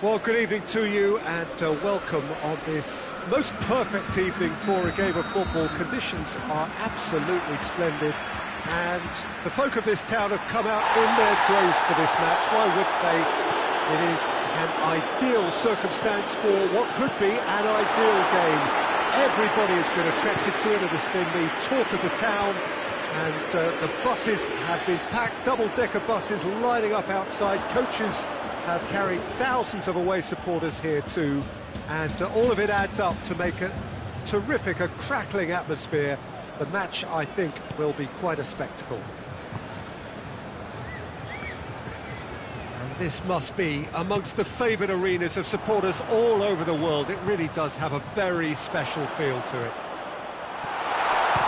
Well, good evening to you and welcome on this most perfect evening for a game of football. Conditions are absolutely splendid and the folk of this town have come out in their droves for this match. Why would they? It is an ideal circumstance for what could be an ideal game. Everybody has been attracted to it. It has been the talk of the town and the buses have been packed, double-decker buses lining up outside. Coaches have carried thousands of away supporters here too, and all of it adds up to make a terrific, a crackling atmosphere. The match, I think, will be quite a spectacle. And this must be amongst the favoured arenas of supporters all over the world. It really does have a very special feel to it.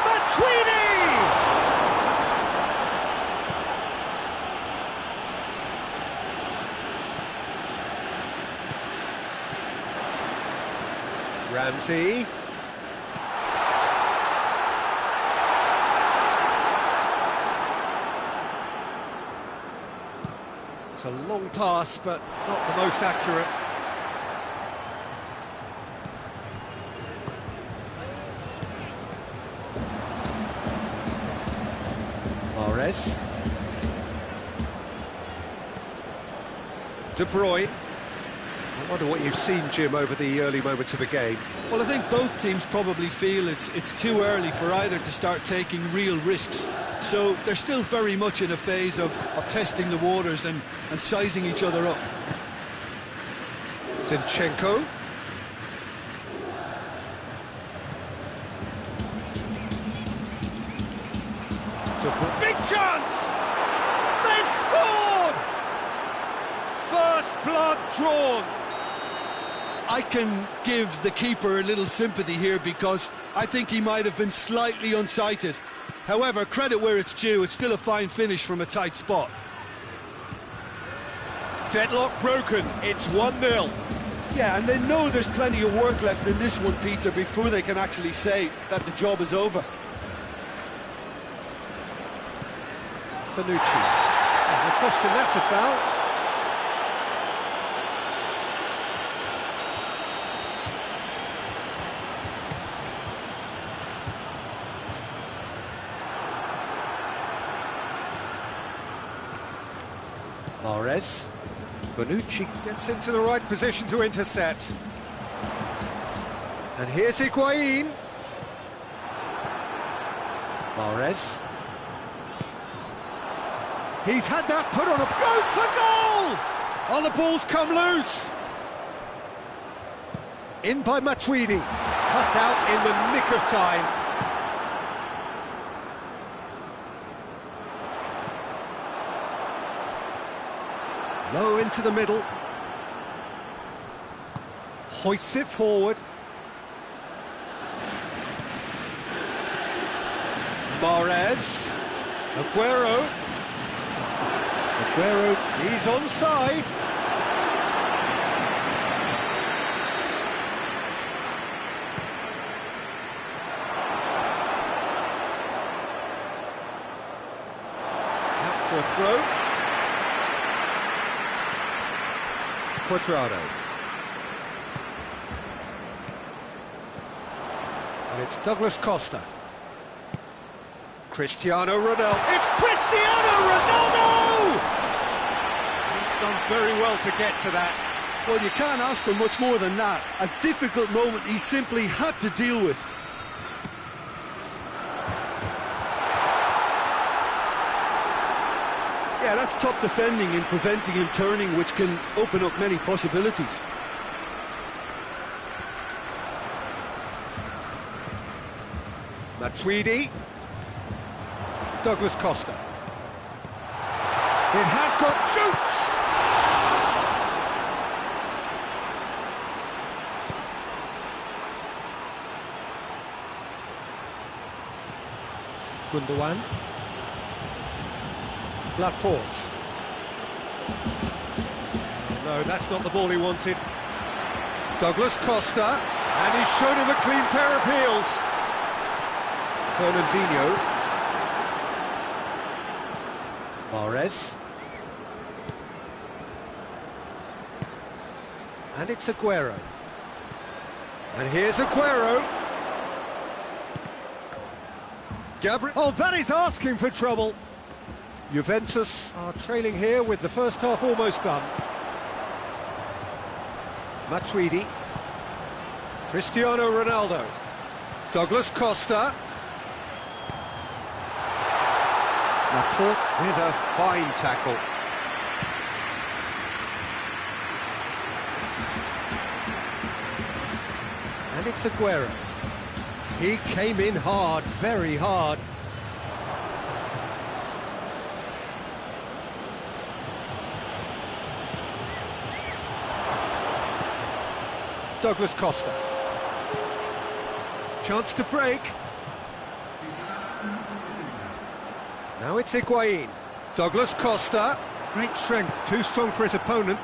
Matuidi! Ramsey. It's a long pass, but not the most accurate. Mahrez. De Bruyne. I wonder what you've seen, Jim, over the early moments of the game. Well, I think both teams probably feel it's too early for either to start taking real risks. So they're still very much in a phase of testing the waters and sizing each other up. Zinchenko. Big chance! They've scored! First blood drawn. I can give the keeper a little sympathy here because I think he might have been slightly unsighted. However, credit where it's due, it's still a fine finish from a tight spot. Deadlock broken, it's 1-0. Yeah, and they know there's plenty of work left in this one, Peter, before they can actually say that the job is over. Bonucci. No question, that's a foul. Mahrez. Bonucci gets into the right position to intercept. And here's Higuain. Mahrez. He's had that put on, goes for goal! Oh, the ball's come loose. In by Matuidi. Cut out in the nick of time. Low into the middle. Hoists it forward. Mahrez. Aguero. He's onside. Out for a throw. Cuadrado. And it's Douglas Costa. Cristiano Ronaldo. It's Cristiano Ronaldo! He's done very well to get to that. Well, you can't ask for much more than that. A difficult moment he simply had to deal with. Yeah, that's top defending in preventing him turning, which can open up many possibilities. Matuidi. Douglas Costa. It has got shoots! Gundogan. Laporte. No, that's not the ball he wanted. Douglas Costa, and he's shown him a clean pair of heels. Fernandinho. Mahrez. And it's Aguero. And here's Aguero. Gabriel. Oh, that is asking for trouble. Juventus are trailing here with the first half almost done. Matuidi. Cristiano Ronaldo. Douglas Costa. Laporte with a fine tackle. And it's Aguero. He came in hard, very hard. Douglas Costa. Chance to break. Now it's Higuain. Douglas Costa. Great strength, too strong for his opponent.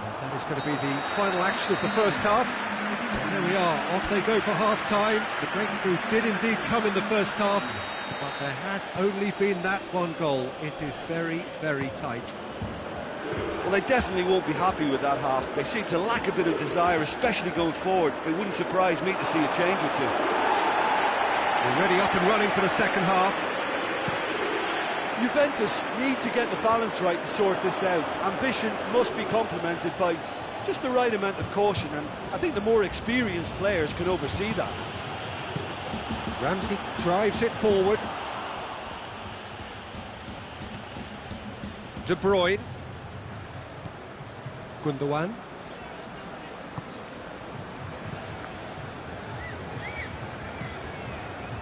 And that is going to be the final action of the first half. And there we are, off they go for half-time. The breakthrough did indeed come in the first half, but there has only been that one goal. It is very, very tight. Well, they definitely won't be happy with that half. They seem to lack a bit of desire, especially going forward. It wouldn't surprise me to see a change or two. Already up and running for the second half. Juventus need to get the balance right to sort this out. Ambition must be complemented by just the right amount of caution, and I think the more experienced players can oversee that. Ramsey drives it forward. De Bruyne. Gundogan.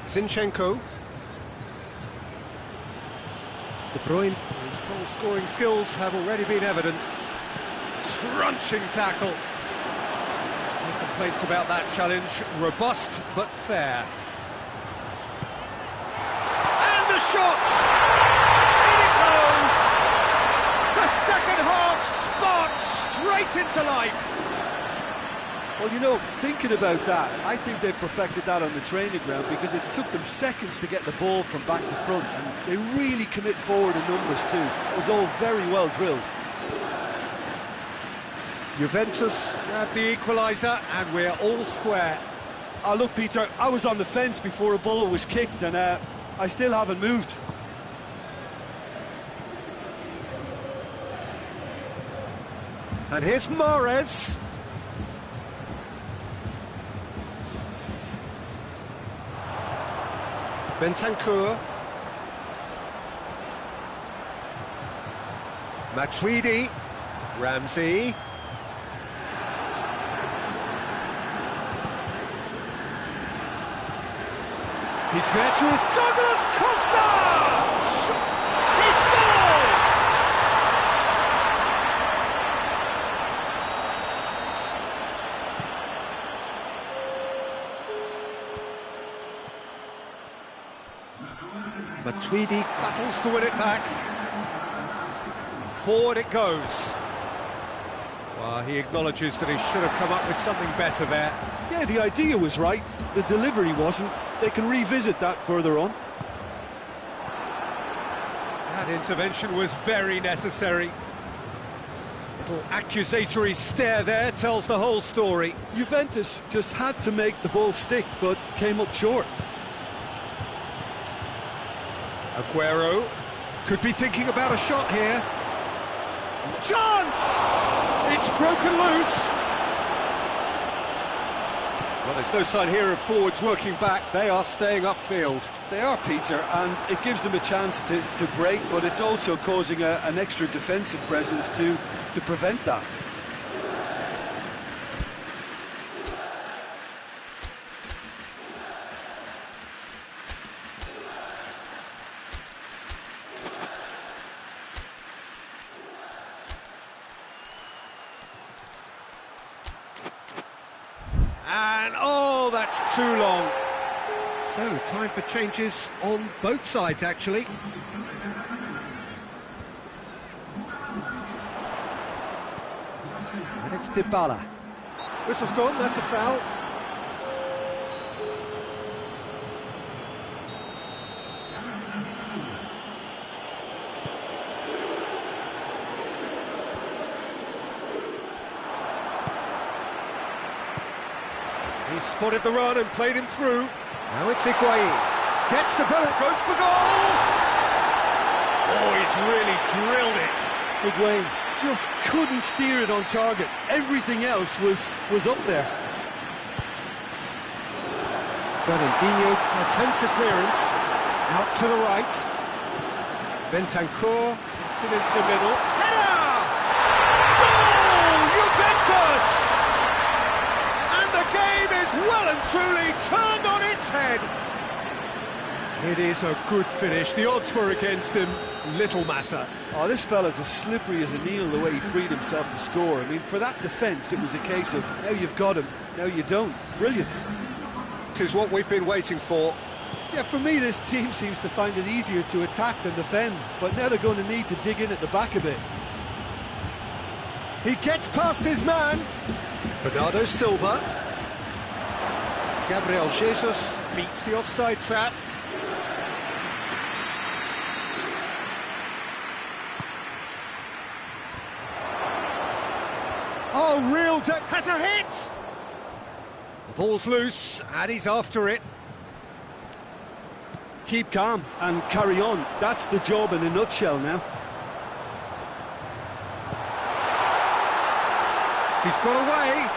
Zinchenko. De Bruyne, his goal-scoring skills have already been evident. Crunching tackle. No complaints about that challenge. Robust but fair. And the shot! In it goes! The second half sparks straight into life. Well, you know, thinking about that, I think they've perfected that on the training ground, because it took them seconds to get the ball from back to front, and they really commit forward in numbers too. It was all very well drilled. Juventus grab the equaliser, and we're all square. Look, Peter, I was on the fence before a ball was kicked, and I still haven't moved. And here's Mahrez. Bentancur. Matuidi. Ramsey. He's there to his Douglas Costa! He scores! Matuidi battles to win it back. Forward it goes. Well, he acknowledges that he should have come up with something better there. Yeah, the idea was right, the delivery wasn't. They can revisit that further on. That intervention was very necessary. Little accusatory stare there tells the whole story. Juventus just had to make the ball stick, but came up short. Aguero could be thinking about a shot here. Chance! It's broken loose. Well, there's no sign here of forwards working back. They are staying upfield. They are, Peter, and it gives them a chance to break, but it's also causing an extra defensive presence to prevent that. And, oh, that's too long. So, time for changes on both sides, actually. And it's Dybala. Whistle's gone, that's a foul. He spotted the run and played him through. Now it's Higuain. Gets the ball, goes for goal! Oh, he's really drilled it. Higuain just couldn't steer it on target. Everything else was up there. Fernandinho attempts a clearance. Out to the right. Bentancur gets it into the middle. Header! Goal! Juventus! And the game is well and truly turned on its head. It is a good finish. The odds were against him. Little matter. Oh, this fella's as slippery as a needle the way he freed himself to score. I mean, for that defence, it was a case of, now you've got him, now you don't. Brilliant. This is what we've been waiting for. Yeah, for me, this team seems to find it easier to attack than defend, but now they're going to need to dig in at the back a bit. He gets past his man. Bernardo Silva. Gabriel Jesus beats the offside trap. Oh, real has a hit! The ball's loose, and he's after it. Keep calm and carry on. That's the job in a nutshell now. He's got away.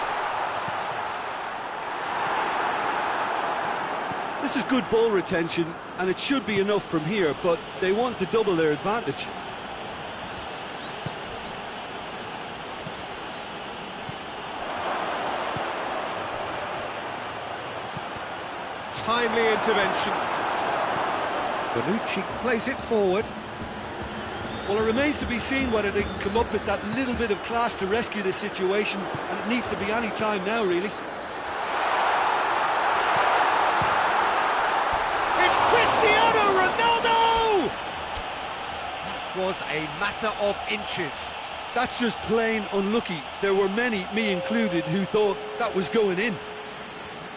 This is good ball retention, and it should be enough from here, but they want to double their advantage. Timely intervention. Bonucci plays it forward. Well, it remains to be seen whether they can come up with that little bit of class to rescue this situation, and it needs to be any time now, really. It's Cristiano Ronaldo! That was a matter of inches. That's just plain unlucky. There were many, me included, who thought that was going in.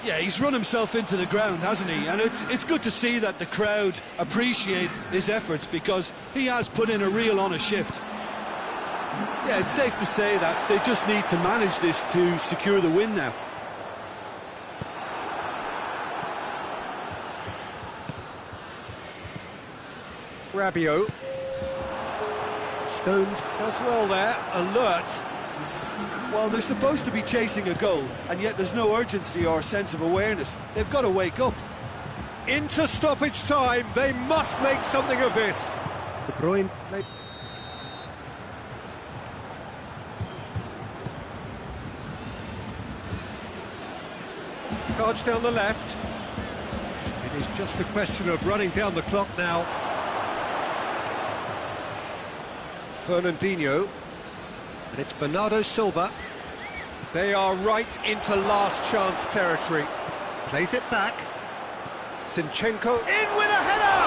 Yeah, he's run himself into the ground, hasn't he? And it's good to see that the crowd appreciate his efforts, because he has put in a real honest shift. Yeah, it's safe to say that they just need to manage this to secure the win now. Rabiot. Stones does well there, alert. Well, they're supposed to be chasing a goal, and yet there's no urgency or sense of awareness. They've got to wake up. Into stoppage time, they must make something of this. De Bruyne played. Charge down the left. It is just a question of running down the clock now. Fernandinho. And it's Bernardo Silva. They are right into last chance territory. Plays it back. Zinchenko in with a header!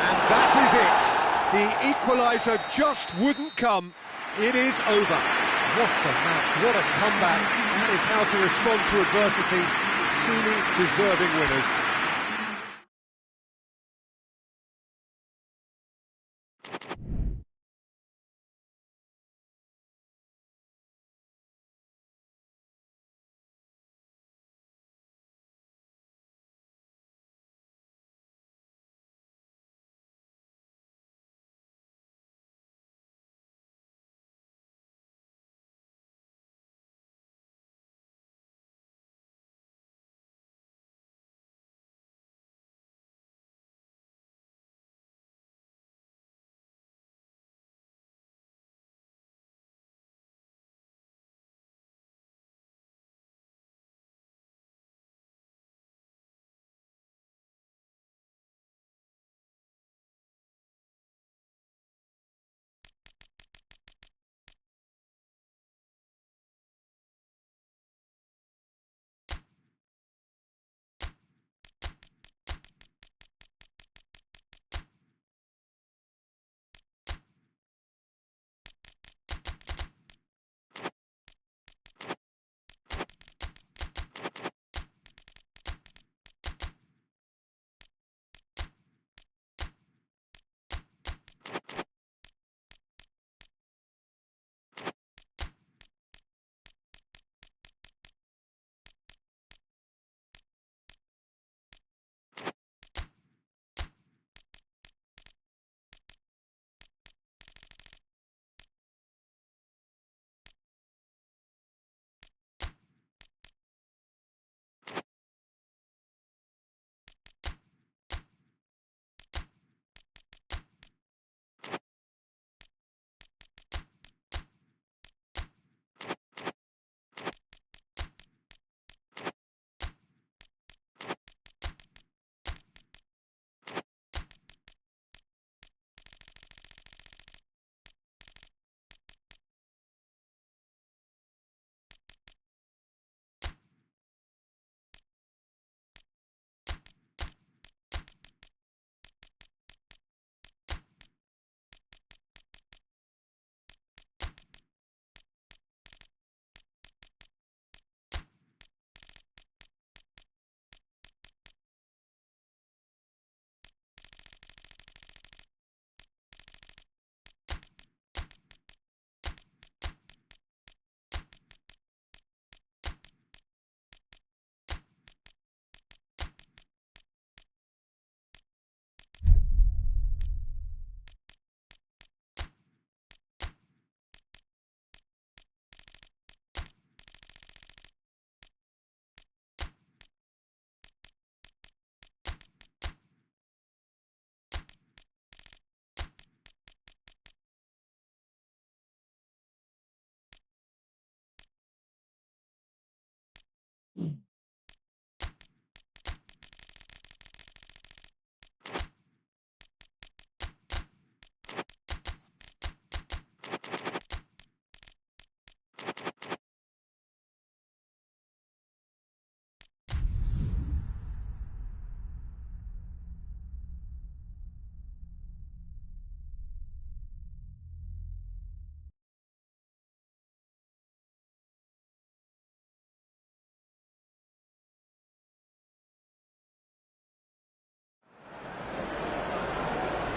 And that is it. The equaliser just wouldn't come. It is over. What a match, what a comeback. That is how to respond to adversity. Truly deserving winners.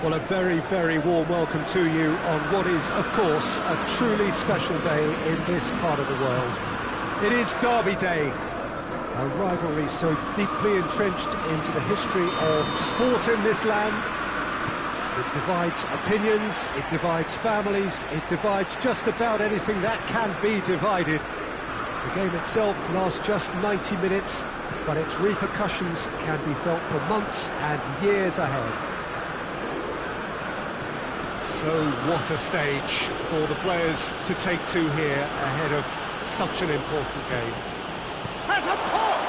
Well, a very, very warm welcome to you on what is, of course, a truly special day in this part of the world. It is Derby Day, a rivalry so deeply entrenched into the history of sport in this land. It divides opinions, it divides families, it divides just about anything that can be divided. The game itself lasts just 90 minutes, but its repercussions can be felt for months and years ahead. So what a stage for the players to take to here ahead of such an important game. Has a pop!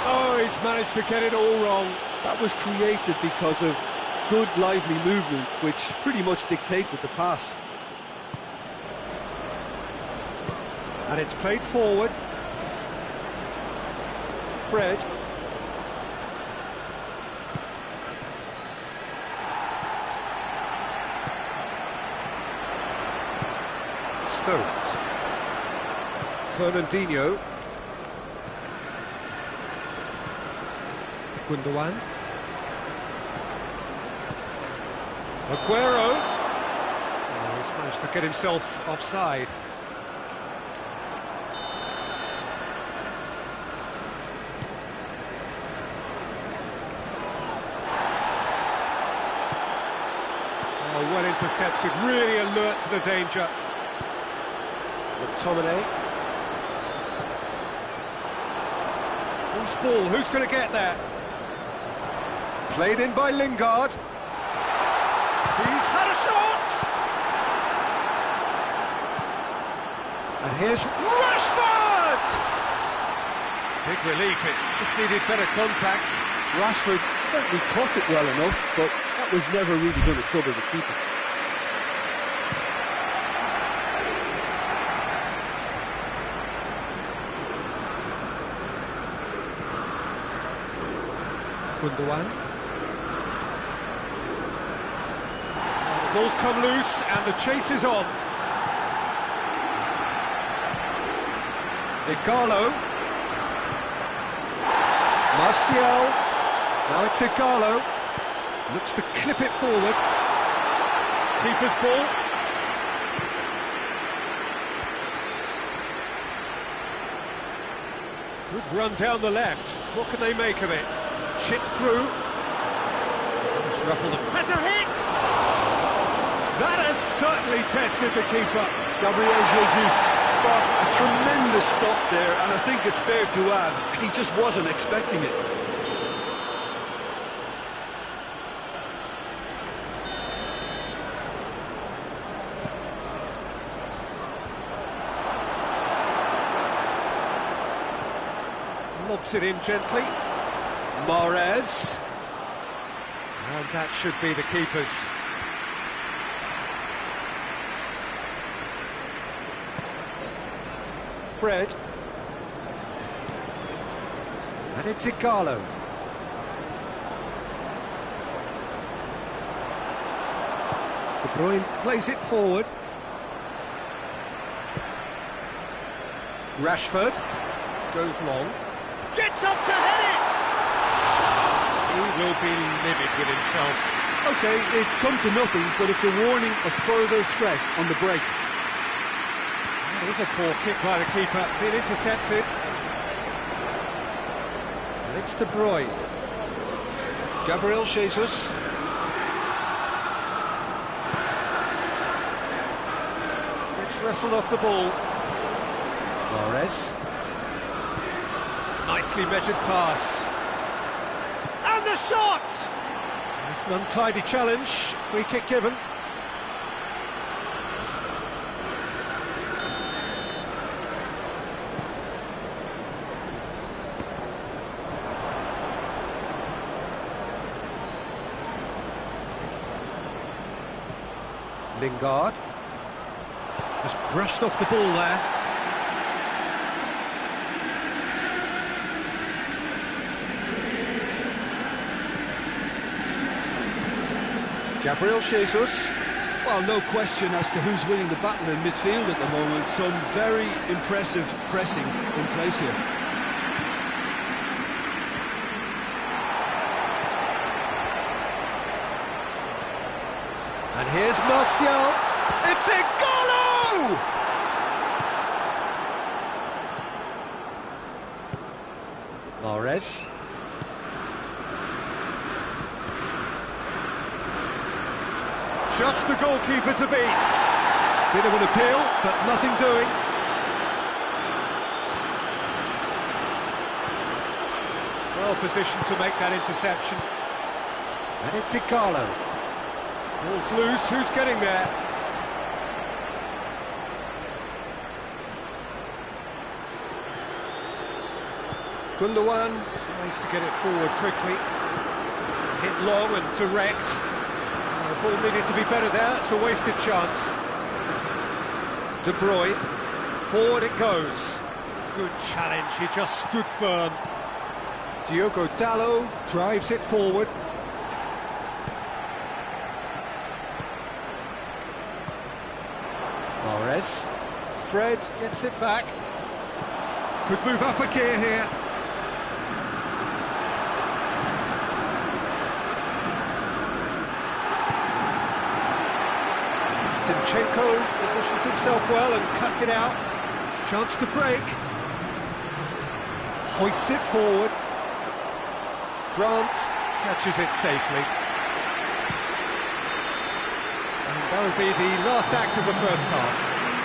Oh, he's managed to get it all wrong. That was created because of good, lively movement, which pretty much dictated the pass. And it's played forward. Fred. Stones. Fernandinho. Gundogan. Aguero. Oh, he's managed to get himself offside. Oh, well intercepted, really alert to the danger. McTominay. Who's ball? Who's going to get there? Played in by Lingard. He's had a shot! And here's Rashford! Big relief, it just needed better contact. Rashford certainly caught it well enough, but that was never really going to trouble the keeper. Gundogan. The ball's come loose and the chase is on. Ighalo. Martial. Now it's Ighalo. Looks to clip it forward. Keeper's ball. Good run down the left. What can they make of it? Chip through. It's ruffled. Has a hit! That has certainly tested the keeper. Gabriel Jesus sparked a tremendous stop there, and I think it's fair to add, he just wasn't expecting it. Lobs it in gently. Mahrez. And that should be the keeper's. Fred. And it's Ighalo. De Bruyne plays it forward. Rashford goes long. Gets up to head it! He will be livid with himself. OK, it's come to nothing, but it's a warning of further threat on the break. It is a poor kick by the keeper, being intercepted. And it's De Bruyne. Gabriel Jesus. Gets wrestled off the ball. Mahrez. Nicely measured pass. And the shot! It's an untidy challenge. Free kick given. Lingard. Just brushed off the ball there. Gabriel Jesus. Well, no question as to who's winning the battle in midfield at the moment. Some very impressive pressing in place here. And here's Martial. It's Ighalo! Mahrez. Just the goalkeeper to beat. Bit of an appeal, but nothing doing. Well positioned to make that interception. And it's Ighalo. Ball's loose, who's getting there? Gundogan tries to get it forward quickly. Hit long and direct. The ball needed to be better there, it's a wasted chance. De Bruyne, forward it goes. Good challenge, he just stood firm. Diogo Dalot drives it forward. Mahrez. Fred gets it back. Could move up a gear here. Zinchenko positions himself well and cuts it out. Chance to break. Hoists it forward. Grant catches it safely. And that'll be the last act of the first half.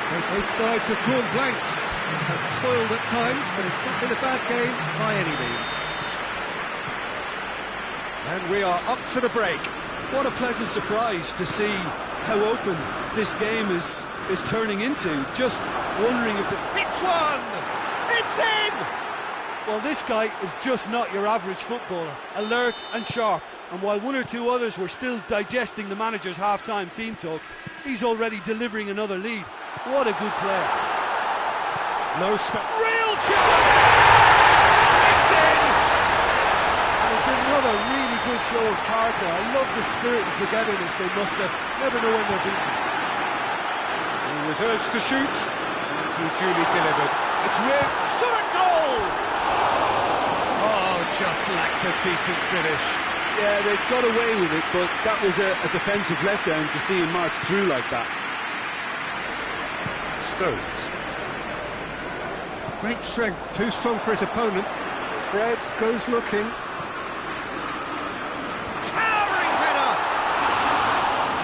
So both sides have drawn blanks. Have toiled at times, but it's not been a bad game by any means. And we are up to the break. What a pleasant surprise to see how open this game is turning into. Just wondering if It's one! It's in! Well, this guy is just not your average footballer. Alert and sharp. And while one or two others were still digesting the manager's half-time team talk, he's already delivering another lead. What a good player. Real chance! It's in! And it's another really good show of character. I love the spirit and togetherness they must have. Never know when they're beaten. He was urged to shoot, and he duly delivered. It's ripped, shot a goal! Oh, just lacked a decent finish. Yeah, they got away with it, but that was a defensive letdown to see him march through like that. Stones. Great strength, too strong for his opponent. Fred goes looking. Towering header!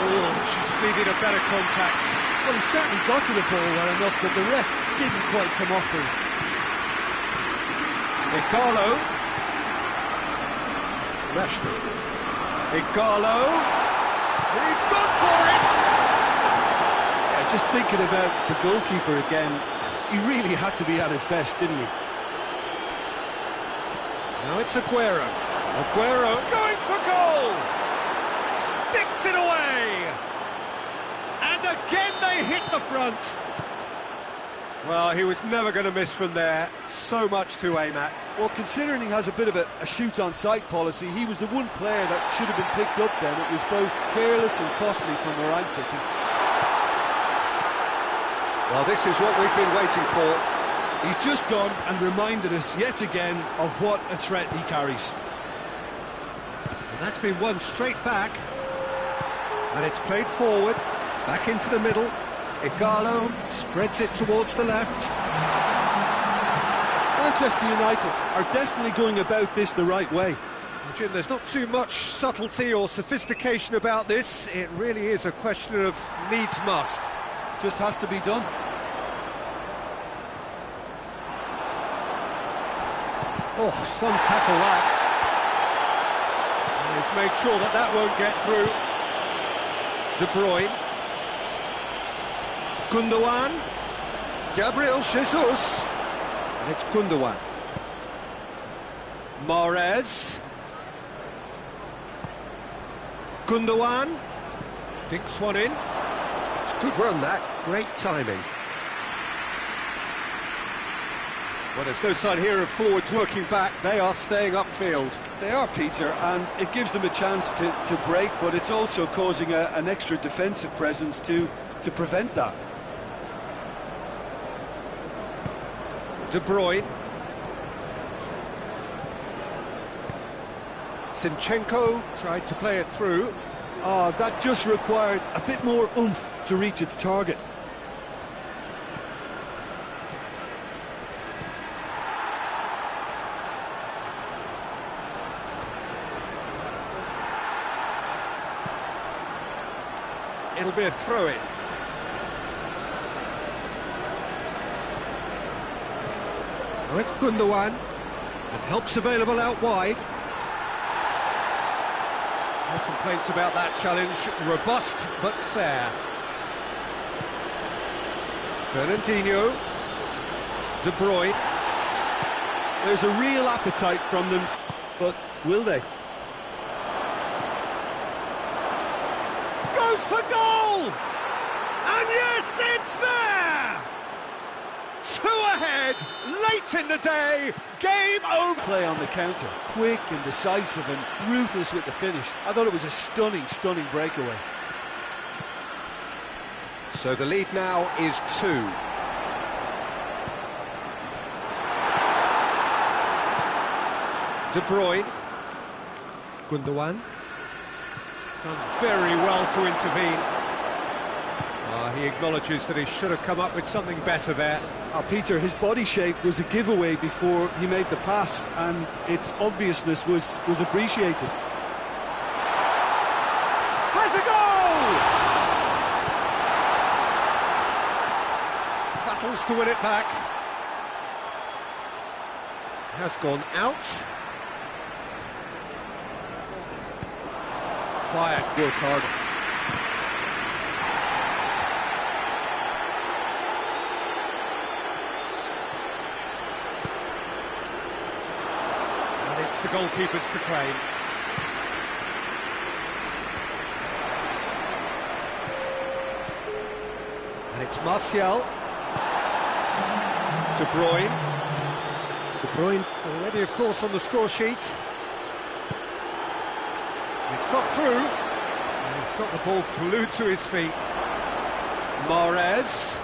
Oh, just needed a better contact. Well, he certainly got to the ball well enough, but the rest didn't quite come off him. Ighalo. Rashford. Ighalo. He's gone for it! Yeah, just thinking about the goalkeeper again, he really had to be at his best, didn't he? Now it's Aguero. Aguero going for goal! Sticks it away! And again they hit the front. Well, he was never going to miss from there. So much to aim at. Well, considering he has a bit of a shoot-on-sight policy, he was the one player that should have been picked up then. It was both careless and costly from where I'm sitting. Well, this is what we've been waiting for. He's just gone and reminded us yet again of what a threat he carries. And that's been won straight back. And it's played forward, back into the middle. Ighalo spreads it towards the left. Manchester United are definitely going about this the right way. Jim, there's not too much subtlety or sophistication about this. It really is a question of needs must. Just has to be done. Oh, some tackle that. And he's made sure that that won't get through. De Bruyne. Gundogan. Gabriel Jesus. And it's Gundogan. Mahrez. Gundogan. Dinks one in. It's a good run, that. Great timing. Well, there's no sign here of forwards working back. They are staying upfield. They are, Peter, and it gives them a chance to break, but it's also causing an extra defensive presence to prevent that. De Bruyne. Zinchenko tried to play it through. Oh, that just required a bit more oomph to reach its target. It'll be a throw-in. Now it's Gundogan, and help's available out wide. No complaints about that challenge, robust but fair. Fernandinho, De Bruyne. There's a real appetite from them, but will they? Goes for goal! And yes, it's there! 2 ahead, late in the day, game over. Play on the counter, quick and decisive and ruthless with the finish. I thought it was a stunning, stunning breakaway. So the lead now is 2. De Bruyne. Gundogan. Done very well to intervene. He acknowledges that he should have come up with something better there. Peter, his body shape was a giveaway before he made the pass, and its obviousness was appreciated. Has a goal! Battles to win it back. Has gone out. Fired, Burkhardt. And it's the goalkeeper's to claim. And it's Martial. De Bruyne. De Bruyne already, of course, on the score sheet. It's got through, and he's got the ball glued to his feet. Mahrez.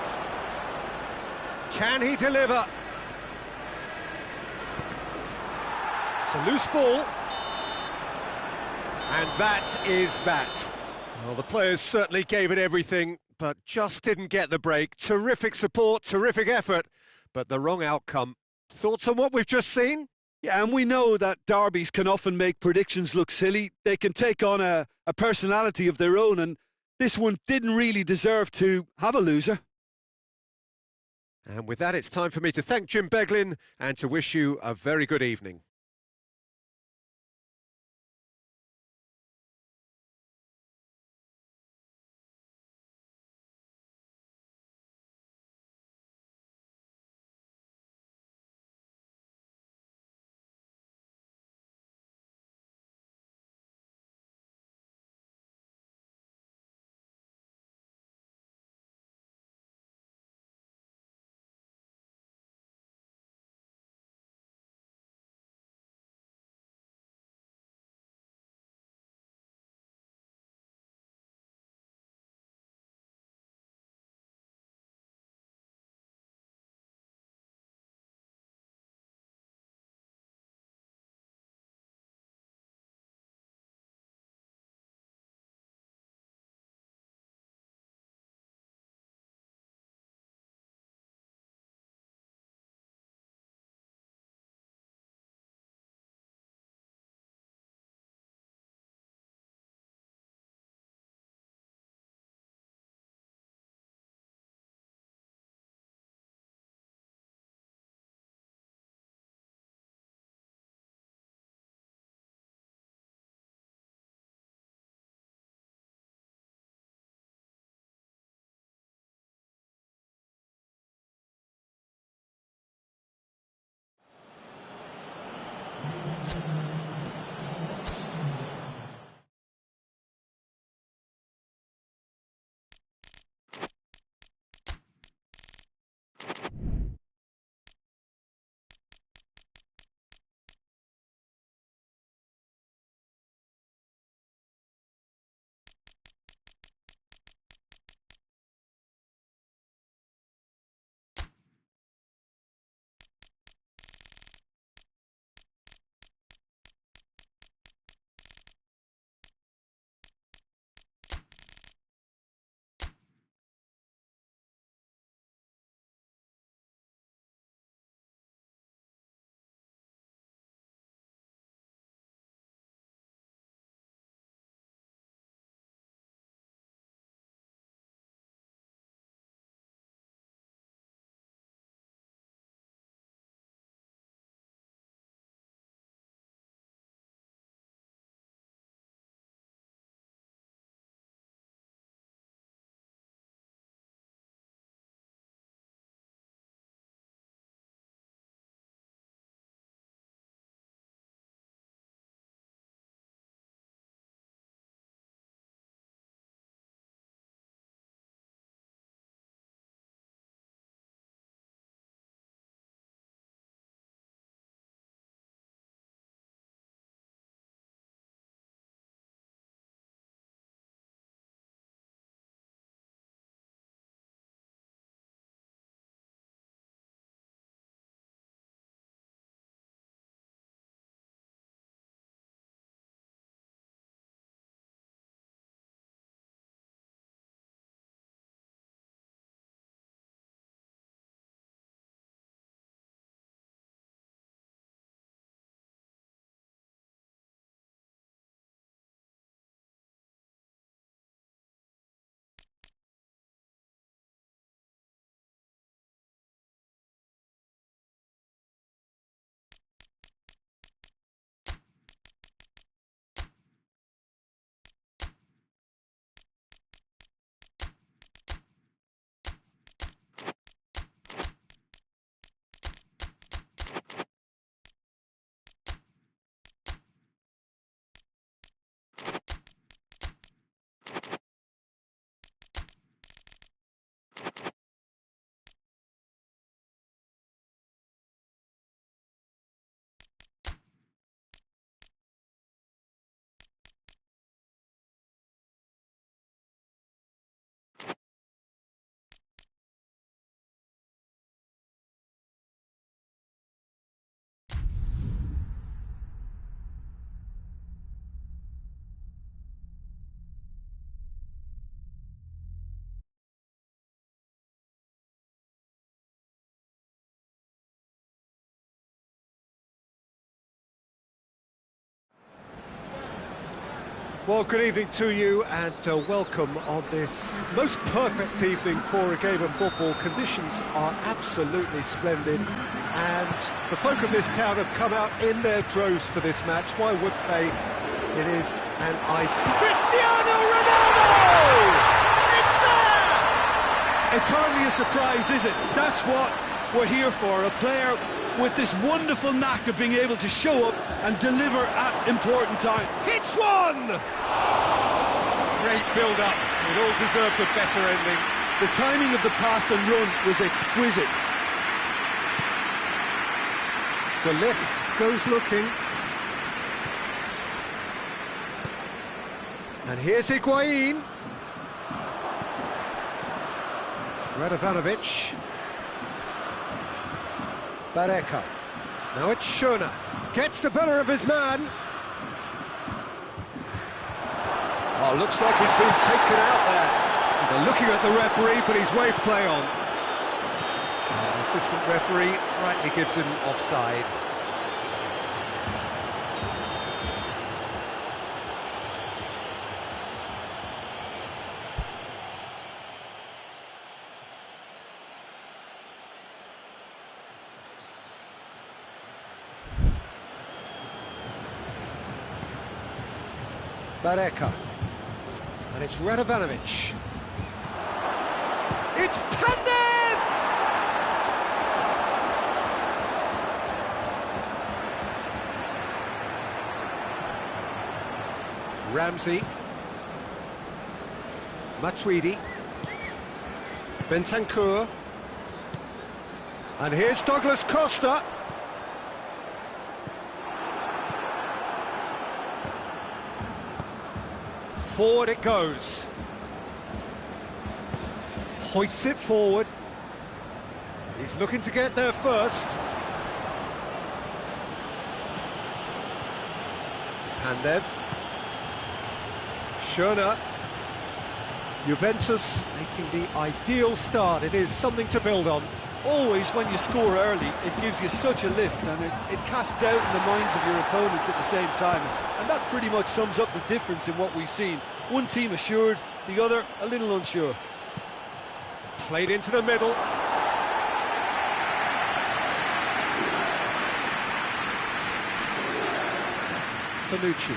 Can he deliver? It's a loose ball. And that is that. Well, the players certainly gave it everything, but just didn't get the break. Terrific support, terrific effort, but the wrong outcome. Thoughts on what we've just seen? Yeah, and we know that derbies can often make predictions look silly. They can take on a personality of their own, and this one didn't really deserve to have a loser. And with that, it's time for me to thank Jim Beglin and to wish you a very good evening. Well, good evening to you and welcome on this most perfect evening for a game of football. Conditions are absolutely splendid and the folk of this town have come out in their droves for this match. Why wouldn't they? It is an Cristiano Ronaldo! It's there! It's hardly a surprise, is it? That's what we're here for, a player with this wonderful knack of being able to show up and deliver at important time. Hits one! Great build-up, it all deserved a better ending. The timing of the pass and run was exquisite. De Ligt goes looking. And here's Higuain. Radovanovic. Barreca. Now it's Schöne. Gets the better of his man. Oh, looks like he's been taken out there. They're looking at the referee, but he's waved play on. The assistant referee rightly gives him offside. Barreca. And it's Radovanovic. It's Pandev! Ramsey. Matuidi. Bentancur. And here's Douglas Costa. Forward it goes. Hoists it forward. He's looking to get there first. Pandev. Schöne. Juventus making the ideal start. It is something to build on. Always when you score early, it gives you such a lift and it casts doubt in the minds of your opponents at the same time. And that pretty much sums up the difference in what we've seen. One team assured, the other a little unsure. Played into the middle. Panucci.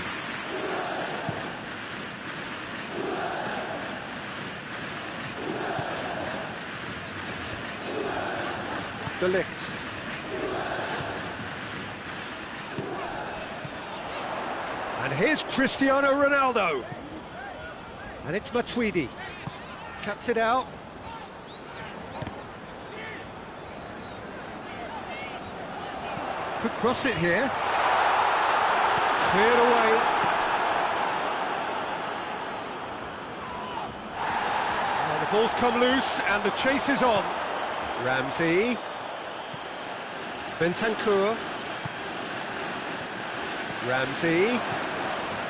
De Ligt. And here's Cristiano Ronaldo. And it's Matuidi. Cuts it out. Could cross it here. Cleared away. Now the ball's come loose and the chase is on. Ramsey. Bentancur. Ramsey.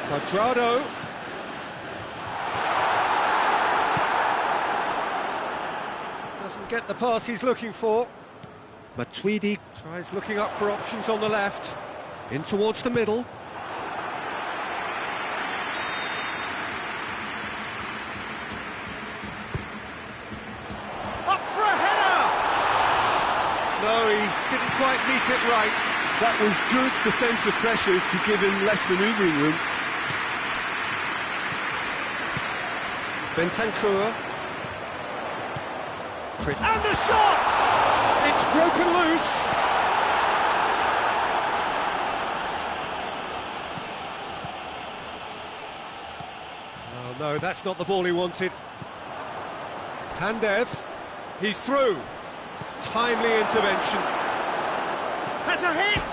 Cuadrado. Doesn't get the pass he's looking for. Matuidi tries looking up for options on the left. In towards the middle. Up for a header! No, he didn't quite meet it right. That was good defensive pressure to give him less manoeuvring room. Bentancur. And the shot! It's broken loose. Oh no, that's not the ball he wanted. Pandev, he's through. Timely intervention. Has a hit!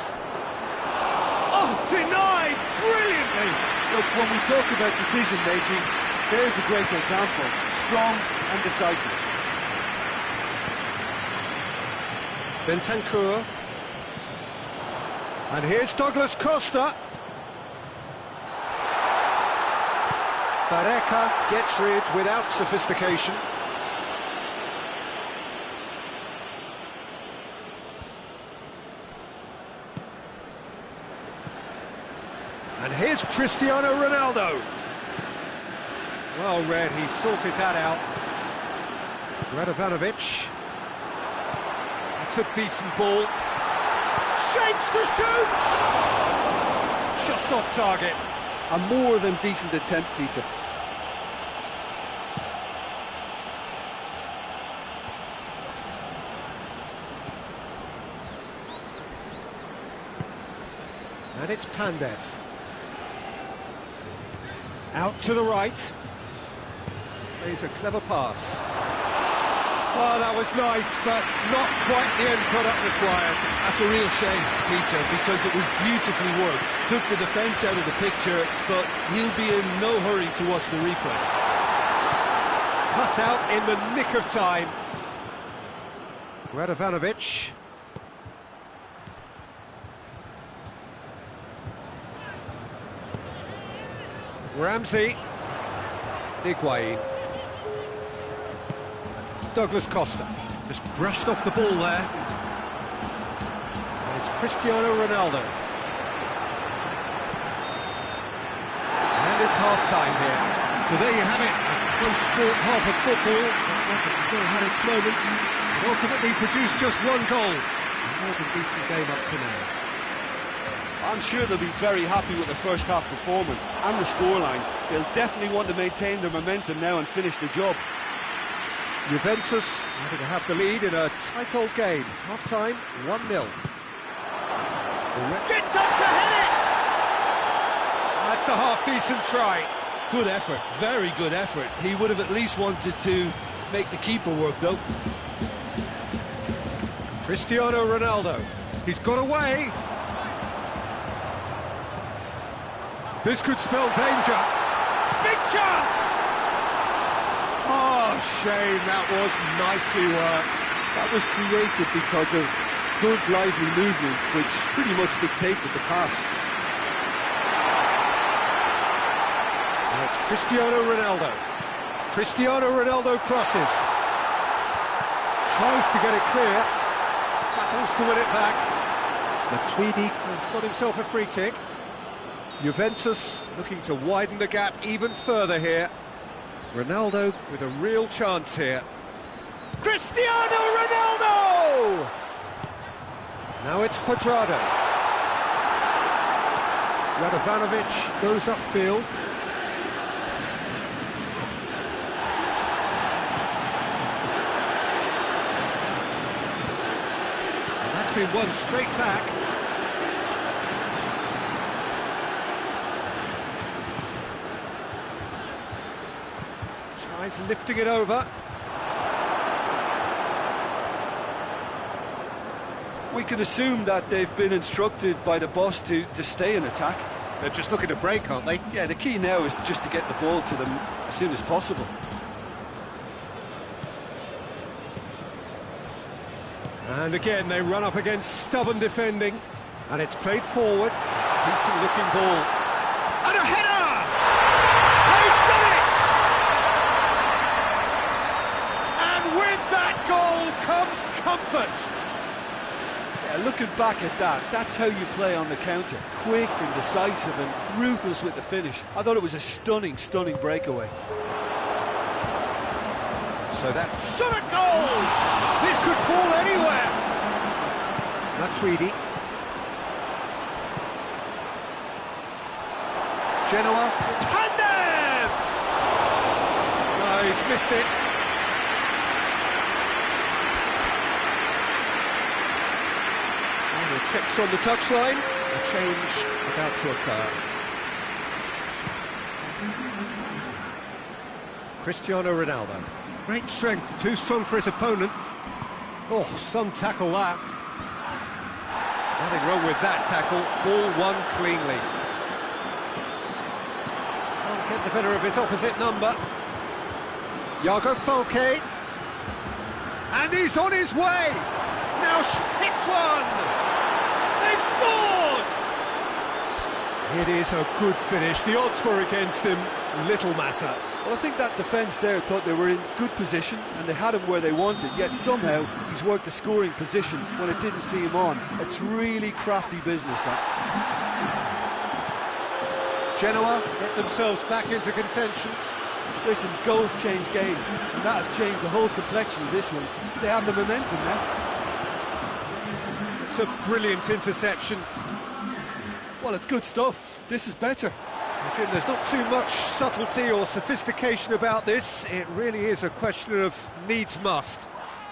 Oh, denied brilliantly! Look, when we talk about decision-making, there's a great example. Strong and decisive. Bentancur. And here's Douglas Costa. Barreca gets rid without sophistication. And here's Cristiano Ronaldo. Well read, he sorted that out. Radovanovic. That's a decent ball. Shapes to shoot! Just off target. A more than decent attempt, Peter. And it's Pandev. Out to the right. Plays a clever pass. Oh, that was nice, but not quite the end product required. That's a real shame, Peter, because it was beautifully worked. Took the defence out of the picture, but he'll be in no hurry to watch the replay. Cut out in the nick of time. Radovanovic. Ramsey. Higuain. Douglas Costa. Just brushed off the ball there. And it's Cristiano Ronaldo. And it's half-time here. So there you have it. A close sport half of football. But still had its moments. But ultimately produced just one goal. A more than decent game up to now. I'm sure they'll be very happy with the first half performance and the scoreline. They'll definitely want to maintain their momentum now and finish the job. Juventus having to have the lead in a tight old game. Half-time, 1-0. Gets up to hit it! That's a half-decent try. Good effort, very good effort. He would have at least wanted to make the keeper work, though. Cristiano Ronaldo. He's got away. This could spell danger. Big chance! Oh, shame, that was nicely worked. That was created because of good, lively movement, which pretty much dictated the pass. And it's Cristiano Ronaldo. Cristiano Ronaldo crosses. Tries to get it clear. Battles to win it back. Matuidi has got himself a free kick. Juventus looking to widen the gap even further here. Ronaldo with a real chance here. Cristiano Ronaldo! Now it's Cuadrado. Radovanovic goes upfield. And that's been won straight back. Tries lifting it over. We can assume that they've been instructed by the boss to stay in attack. They're just looking to break, aren't they? Yeah, the key now is just to get the ball to them as soon as possible. And again, they run up against stubborn defending. And it's played forward. Decent looking ball. And a header! They've done it! And with that goal comes comfort. Yeah, looking back at that, that's how you play on the counter. Quick and decisive and ruthless with the finish. I thought it was a stunning, stunning breakaway. So that shot at goal! This could fall anywhere. Matuidi. Genoa. Pandev! No, he's missed it. And the checks on the touchline. A change about to occur. Cristiano Ronaldo. Great strength, too strong for his opponent. Oh, some tackle that. Nothing wrong with that tackle. Ball won cleanly. Can't get the better of his opposite number. Iago Falque. And he's on his way. Now hits one. They've scored. It is a good finish. The odds were against him. Little matter. Well, I think that defence there thought they were in good position and they had him where they wanted, yet somehow he's worked the scoring position when it didn't see him on. It's really crafty business, that. Genoa get themselves back into contention. Listen, goals change games, and that has changed the whole complexion of this one. They have the momentum now. It's a brilliant interception. Well, it's good stuff. This is better. Jim, there's not too much subtlety or sophistication about this. It really is a question of needs must.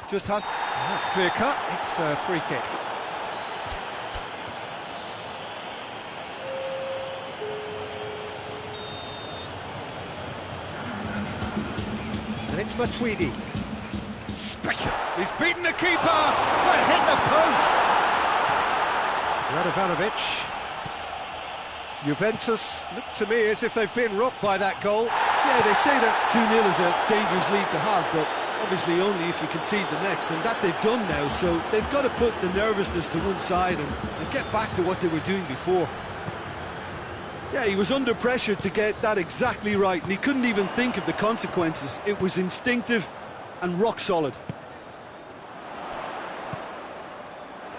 Just has... That's clear cut. It's a free kick. And it's Matuidi. He's beaten the keeper, but hit the post. Radovanovic. Juventus look to me as if they've been rocked by that goal. Yeah, they say that 2-0 is a dangerous lead to have, but obviously only if you concede the next, and that they've done now, so they've got to put the nervousness to one side and get back to what they were doing before. Yeah, he was under pressure to get that exactly right, and he couldn't even think of the consequences. It was instinctive and rock solid.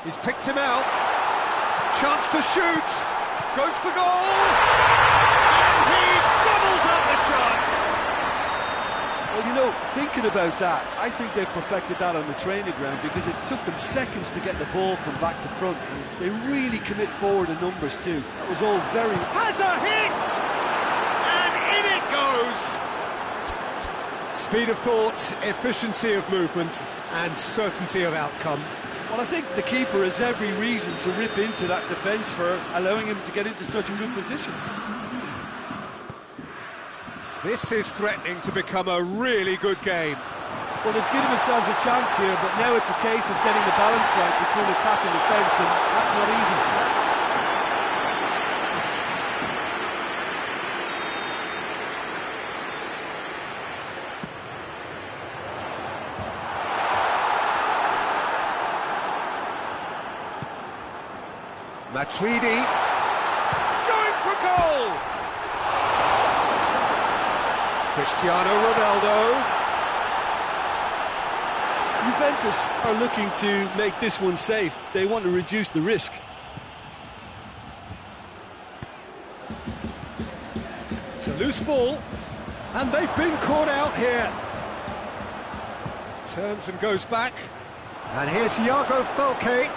He's picked him out. Chance to shoot. Goes for goal. And he gobbles up the chance. Well, you know, thinking about that, I think they've perfected that on the training ground because it took them seconds to get the ball from back to front, and they really commit forward in numbers too. That was all very... Has a hit! And in it goes! Speed of thought, efficiency of movement, and certainty of outcome. Well, I think the keeper has every reason to rip into that defence for allowing him to get into such a good position. This is threatening to become a really good game. Well, they've given themselves a chance here, but now it's a case of getting the balance right between attack and defence, and that's not easy. Matuidi going for goal. Cristiano Ronaldo. Juventus are looking to make this one safe. They want to reduce the risk. It's a loose ball, and they've been caught out here. Turns and goes back, and here's Iago Falque.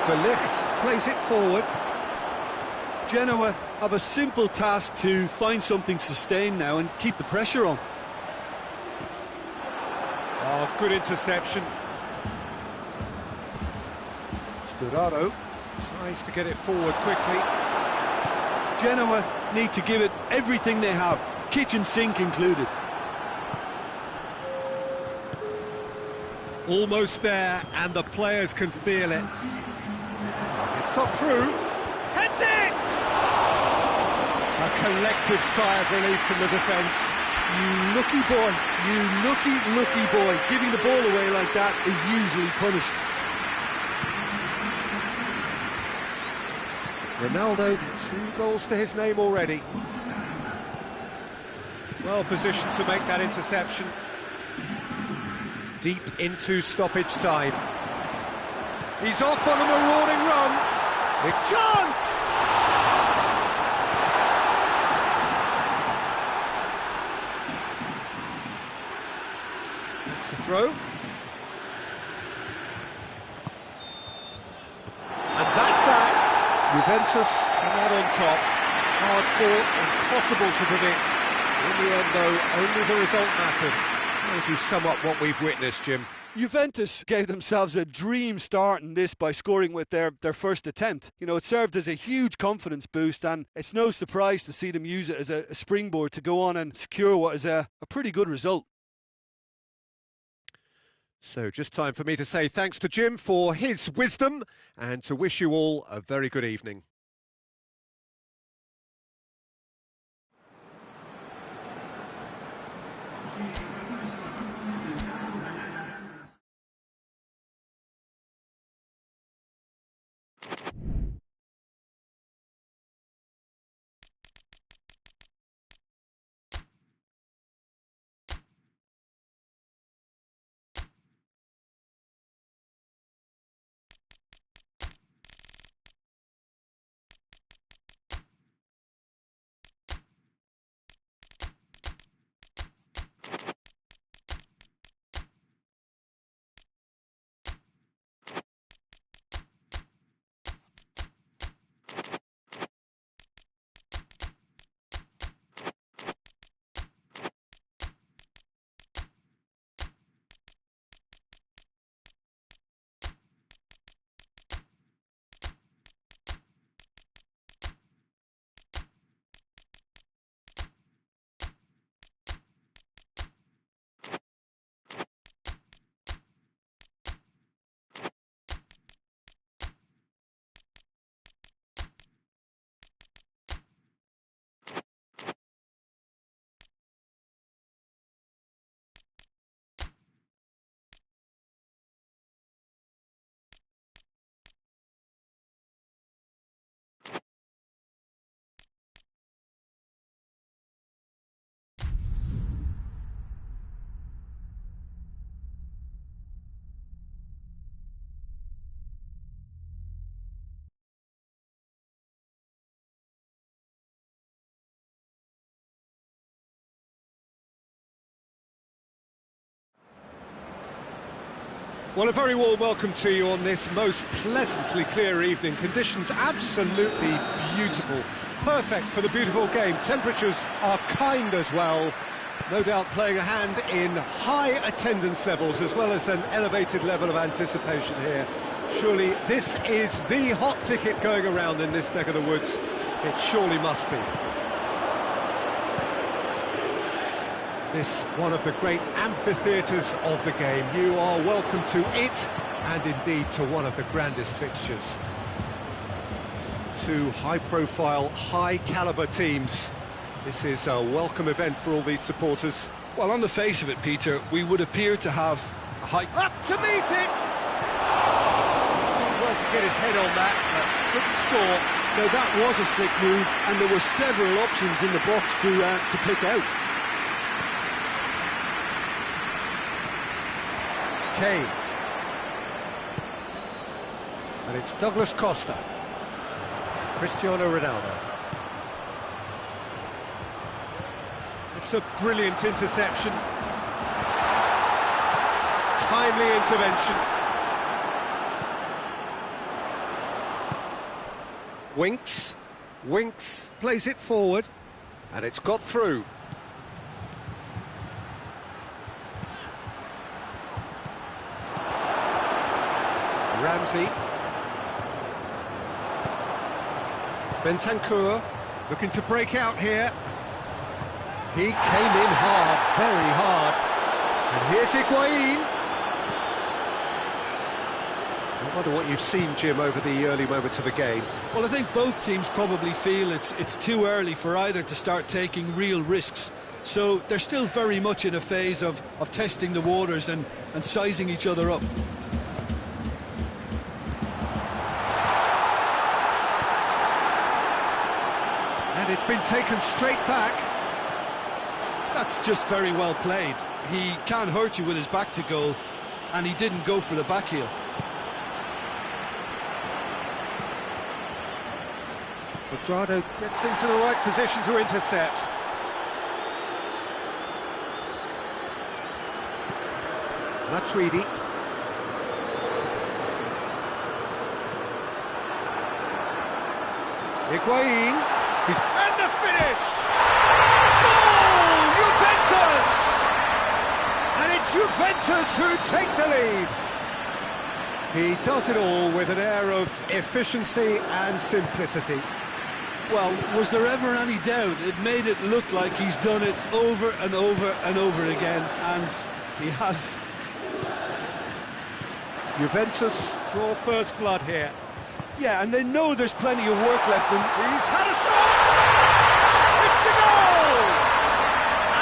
De Ligt plays it forward. Genoa have a simple task to find something sustained now and keep the pressure on. Oh, good interception. Sturaro tries to get it forward quickly. Genoa need to give it everything they have, kitchen sink included. Almost there, and the players can feel it. It's got through. Heads it! A collective sigh of relief from the defence. You lucky boy, you lucky boy. Giving the ball away like that is usually punished. Ronaldo, 2 goals to his name already. Well positioned to make that interception. Deep into stoppage time. He's off on a marauding run. A chance! That's the throw. And that's that. Juventus come out on top. Hard fought, impossible to predict. In the end, though, only the result mattered. How would you sum up what we've witnessed, Jim? Juventus gave themselves a dream start in this by scoring with their first attempt. You know, it served as a huge confidence boost, and it's no surprise to see them use it as a springboard to go on and secure what is a pretty good result. So just time for me to say thanks to Jim for his wisdom and to wish you all a very good evening. Well, a very warm welcome to you on this most pleasantly clear evening. Conditions absolutely beautiful. Perfect for the beautiful game. Temperatures are kind as well. No doubt playing a hand in high attendance levels as well as an elevated level of anticipation here. Surely this is the hot ticket going around in this neck of the woods. It surely must be. This one of the great amphitheatres of the game. You are welcome to it, and indeed to one of the grandest fixtures. Two high-profile, high-caliber teams. This is a welcome event for all these supporters. Well, on the face of it, Peter, we would appear to have a high... Up to meet it! Did well to get his head on that, but couldn't score. Now, that was a slick move, and there were several options in the box to pick out. Kane. And it's Douglas Costa. Cristiano Ronaldo. It's a brilliant interception. Timely intervention. Winks plays it forward, and it's got through. Ramsey. Bentancur looking to break out here. He came in hard, very hard. And here's Higuain. I wonder what you've seen, Jim, over the early moments of the game. Well, I think both teams probably feel it's too early for either to start taking real risks. So they're still very much in a phase of testing the waters and sizing each other up. And it's been taken straight back. That's just very well played. He can't hurt you with his back to goal, and he didn't go for the back heel. Cuadrado gets into the right position to intercept. Matuidi. Higuain. And the finish! Goal! Juventus! And it's Juventus who take the lead. He does it all with an air of efficiency and simplicity. Well, was there ever any doubt? It made it look like he's done it over and over and over again, and he has. Juventus draw first blood here. Yeah, and they know there's plenty of work left, and he's had a shot! It's a goal!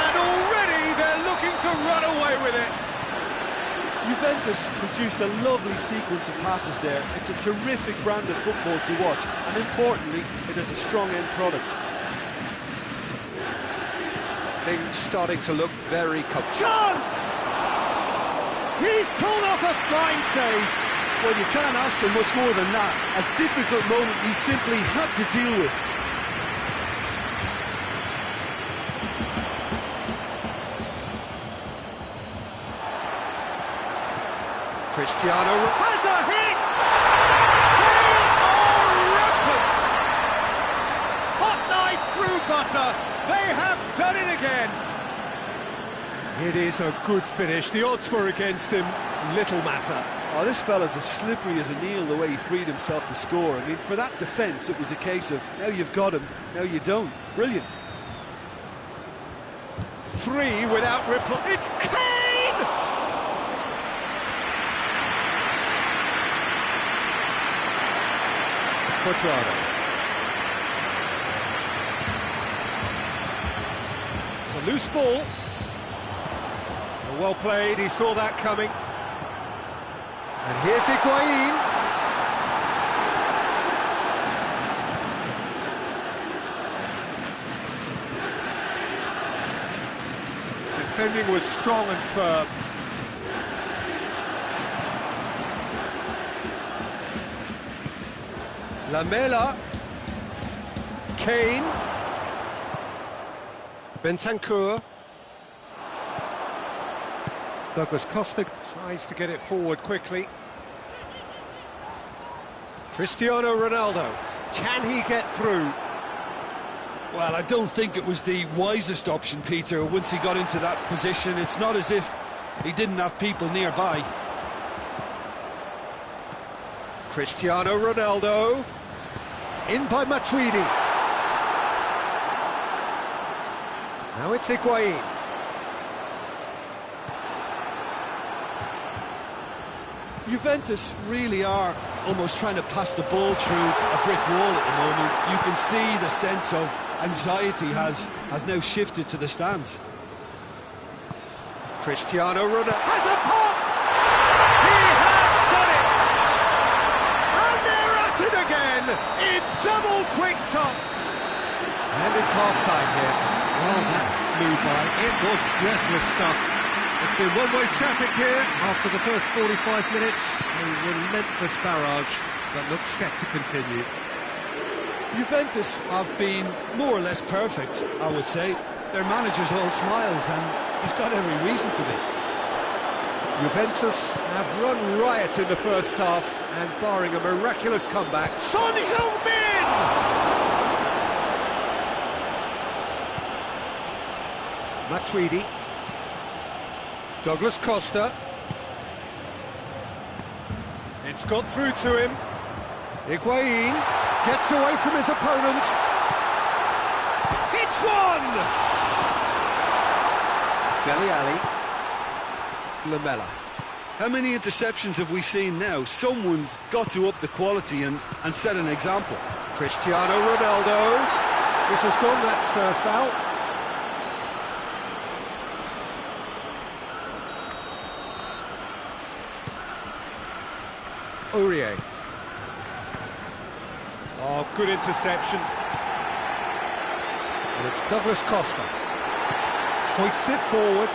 And already they're looking to run away with it. Juventus produced a lovely sequence of passes there. It's a terrific brand of football to watch, and importantly, it is a strong end product. Things starting to look very Chance! He's pulled off a fine save. Well, you can't ask for much more than that. A difficult moment he simply had to deal with. Cristiano has a hit! They are rampant! Hot knife through butter. They have done it again. It is a good finish. The odds were against him. Little matter. Oh, this fella's as slippery as an eel the way he freed himself to score. I mean, for that defence, it was a case of, now you've got him, now you don't. Brilliant. Three without reply. It's Kane! Cuadrado. It's a loose ball. Well played, he saw that coming. And here's Higuain. Defending was strong and firm. Lamela. Kane. Douglas Costa tries to get it forward quickly. Cristiano Ronaldo, can he get through? Well, I don't think it was the wisest option, Peter, once he got into that position. It's not as if he didn't have people nearby. Cristiano Ronaldo, in by Matuidi. Now it's Higuain. Juventus really are almost trying to pass the ball through a brick wall at the moment. You can see the sense of anxiety has now shifted to the stands. Cristiano Ronaldo has a pop! He has done it! And they're at it again in double quick top. And it's half-time here. Oh, that flew by. It was breathless stuff. It's been one-way traffic here after the first 45 minutes. A relentless barrage that looks set to continue. Juventus have been more or less perfect, I would say. Their manager's all smiles, and he's got every reason to be. Juventus have run riot in the first half, and barring a miraculous comeback, Son Heung-min! Matuidi. Douglas Costa. It's got through to him. Higuain gets away from his opponent. Hits one! Dele Alli. Lamela. How many interceptions have we seen now? Someone's got to up the quality and set an example. Cristiano Ronaldo. This has gone, that's foul. Aurier. Oh, good interception. And it's Douglas Costa. Hoists it forward.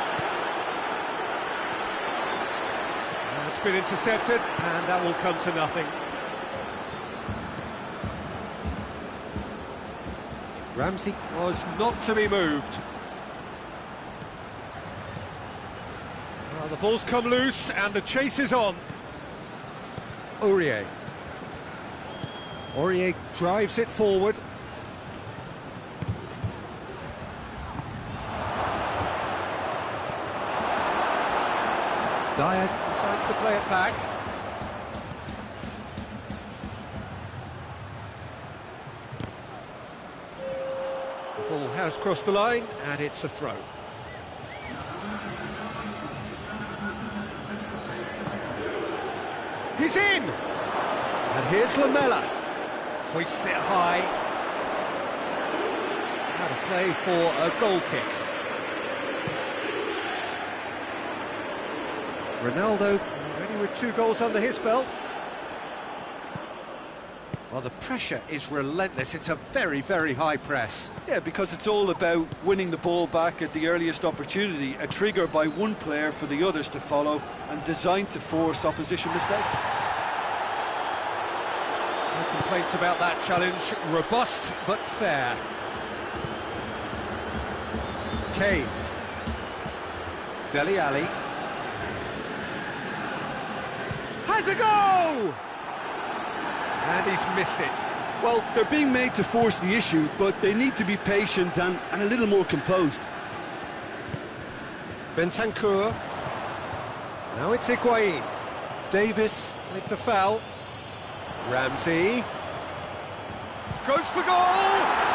It's been intercepted, and that will come to nothing. Ramsey was not to be moved. Well, the ball's come loose, and the chase is on. Aurier. Aurier drives it forward. Dyer decides to play it back. The ball has crossed the line, and it's a throw. He's in! And here's Lamela. Hoists it high. Out of play for a goal kick. Ronaldo already with 2 goals under his belt. Well, the pressure is relentless. It's a very, very high press. Yeah, because it's all about winning the ball back at the earliest opportunity, a trigger by one player for the others to follow, and designed to force opposition mistakes. No complaints about that challenge. Robust, but fair. Kane. Dele Alli. Has a go! And he's missed it. Well, they're being made to force the issue, but they need to be patient and a little more composed. Bentancur. Now it's Higuain. Davis with the foul. Ramsey. Goes for goal!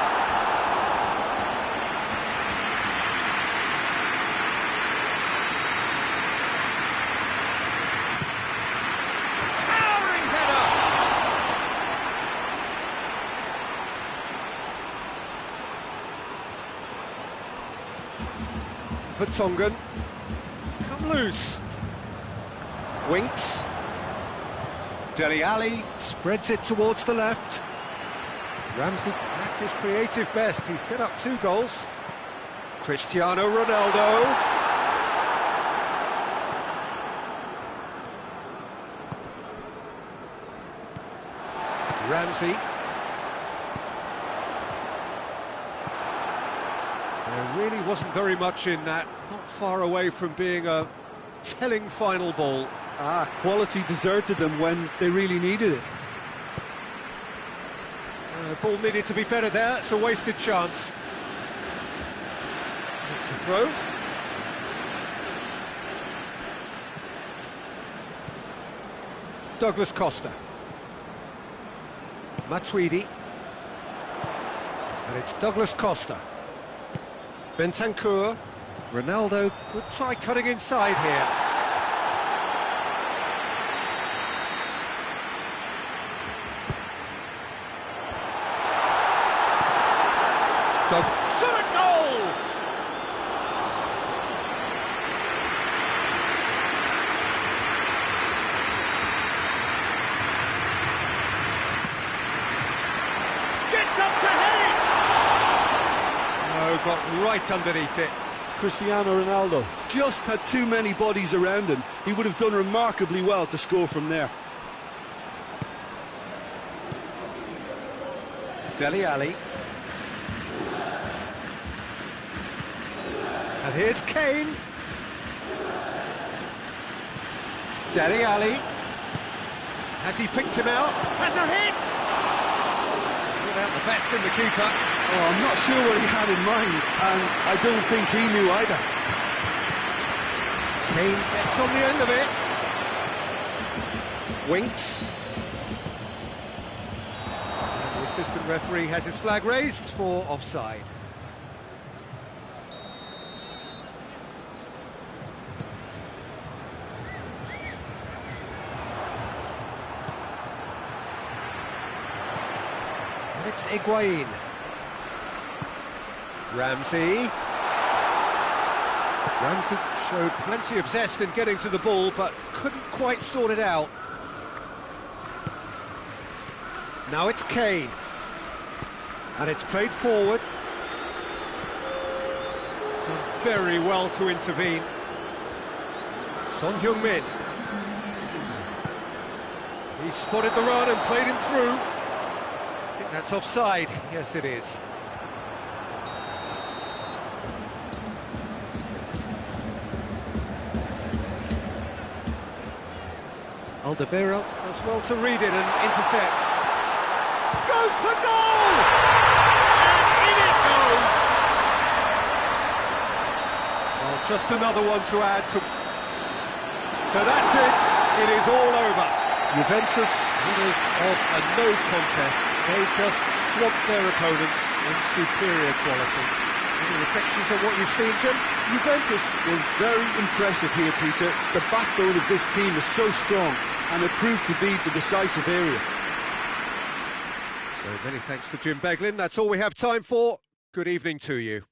Vertonghen. It's come loose. Winks. Dele Alli spreads it towards the left. Ramsey at his creative best. He's set up 2 goals. Cristiano Ronaldo. Ramsey. There really wasn't very much in that, not far away from being a telling final ball. Quality deserted them when they really needed it. Ball needed to be better there, it's a wasted chance. It's a throw. Douglas Costa. Matuidi. And it's Douglas Costa. Bentancur. Ronaldo could try cutting inside here. Shot a goal! Gets up to head it! Oh, got right underneath it. Cristiano Ronaldo just had too many bodies around him. He would have done remarkably well to score from there. Dele Alli. And here's Kane. Dele Alli. Has he picked him out? Has a hit! Without the best in the keeper. Oh, I'm not sure what he had in mind, and I don't think he knew either. Kane gets on the end of it. Winks. And the assistant referee has his flag raised for offside. And it's Higuain. Ramsey showed plenty of zest in getting to the ball, but couldn't quite sort it out. Now it's Kane. And it's played forward. Done very well to intervene. Son Heung-min. He spotted the run and played him through. I think that's offside. Yes, it is. Alderweireld does well to read it and intercepts. Goes for goal! And in it goes! Well, just another one to add to... So that's it. It is all over. Juventus, winners of a no contest. They just swamped their opponents in superior quality. Any reflections on what you've seen, Jim? Juventus were very impressive here, Peter. The backbone of this team is so strong, and it proved to be the decisive area. So many thanks to Jim Beglin. That's all we have time for. Good evening to you.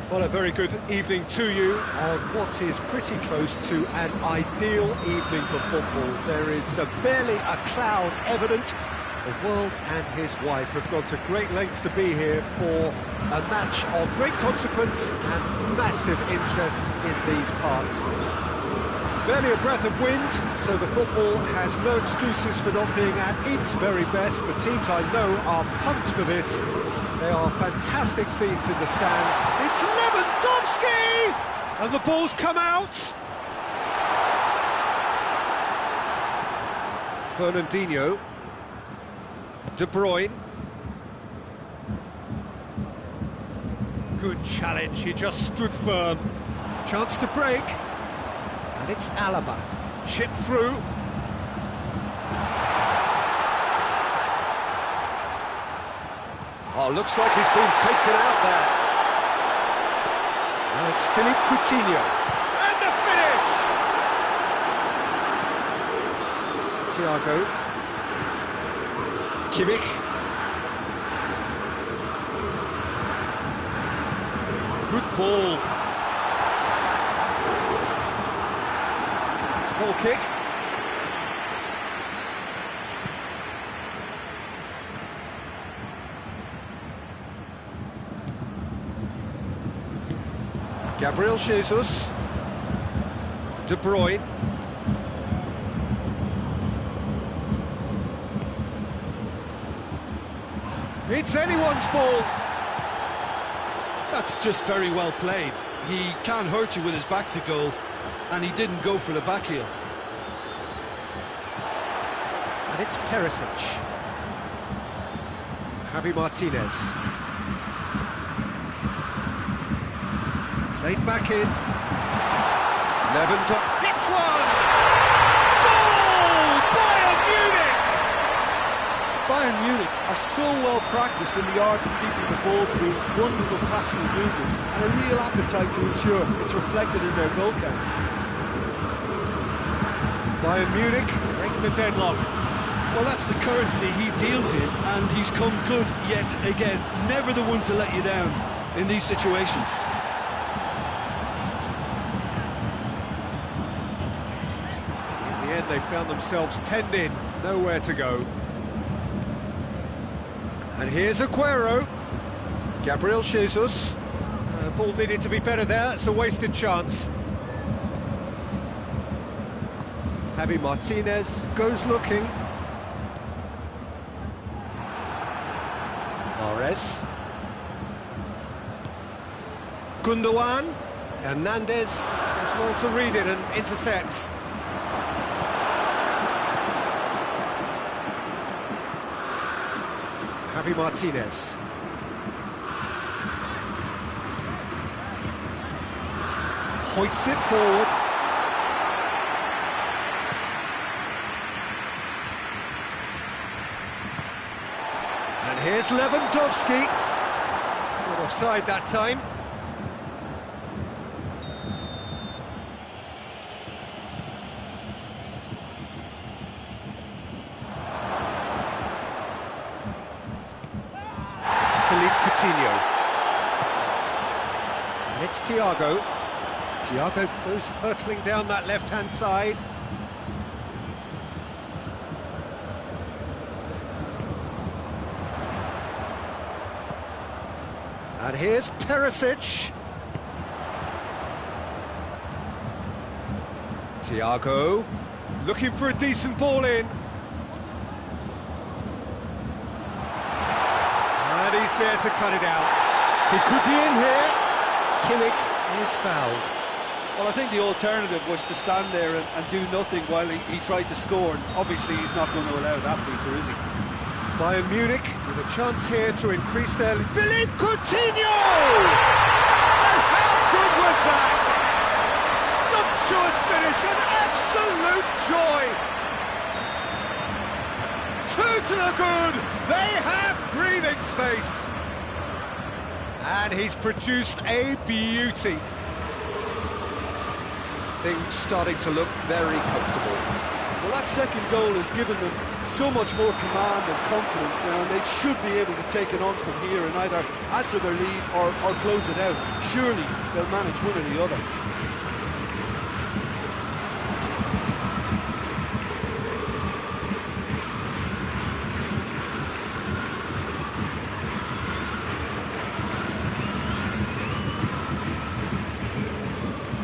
Well, a very good evening to you on what is pretty close to an ideal evening for football. There is barely a cloud evident. The world and his wife have gone to great lengths to be here for a match of great consequence and massive interest in these parts. Barely a breath of wind, so the football has no excuses for not being at its very best. The teams I know are pumped for this. They are fantastic scenes in the stands. It's Lewandowski! And the ball's come out. Fernandinho. De Bruyne. Good challenge, he just stood firm. Chance to break. And it's Alaba. Chip through. Oh, looks like he's been taken out there. Now it's Philippe Coutinho. And the finish! Thiago. Kimmich. Good ball. It's a ball kick. Gabriel Jesus, De Bruyne, it's anyone's ball. That's just very well played. He can't hurt you with his back to goal, and he didn't go for the back heel. And it's Perisic. Javi Martinez. Played back in. Lewandowski hits one! Goal! Bayern Munich! Bayern Munich are so well practiced in the art of keeping the ball through wonderful passing and movement, and a real appetite to ensure it's reflected in their goal count. Bayern Munich break the deadlock. Well, that's the currency he deals in, and he's come good yet again. Never the one to let you down in these situations. They found themselves penned in, nowhere to go. And here's Aguero. Gabriel Jesus. Ball needed to be better there, it's a wasted chance. Javi Martinez goes looking. Mahrez. Gundogan. Hernandez does well to read it and intercepts. Javi Martinez. Hoists it forward. And here's Lewandowski. Not offside that time. Philippe Coutinho. And it's Thiago. Thiago goes hurtling down that left-hand side. And here's Perisic. Thiago looking for a decent ball in. And he's there to cut it out. He could be in here. Kimmich is fouled. Well, I think the alternative was to stand there and do nothing while he tried to score. And obviously, he's not going to allow that, Peter, is he? Bayern Munich with a chance here to increase their... Philippe Coutinho! And how good was that? Sumptuous finish, an absolute joy! Two to the good, they have breathing space. And he's produced a beauty. Things starting to look very comfortable. Well, that second goal has given them so much more command and confidence now, and they should be able to take it on from here and either add to their lead or close it out. Surely they'll manage one or the other.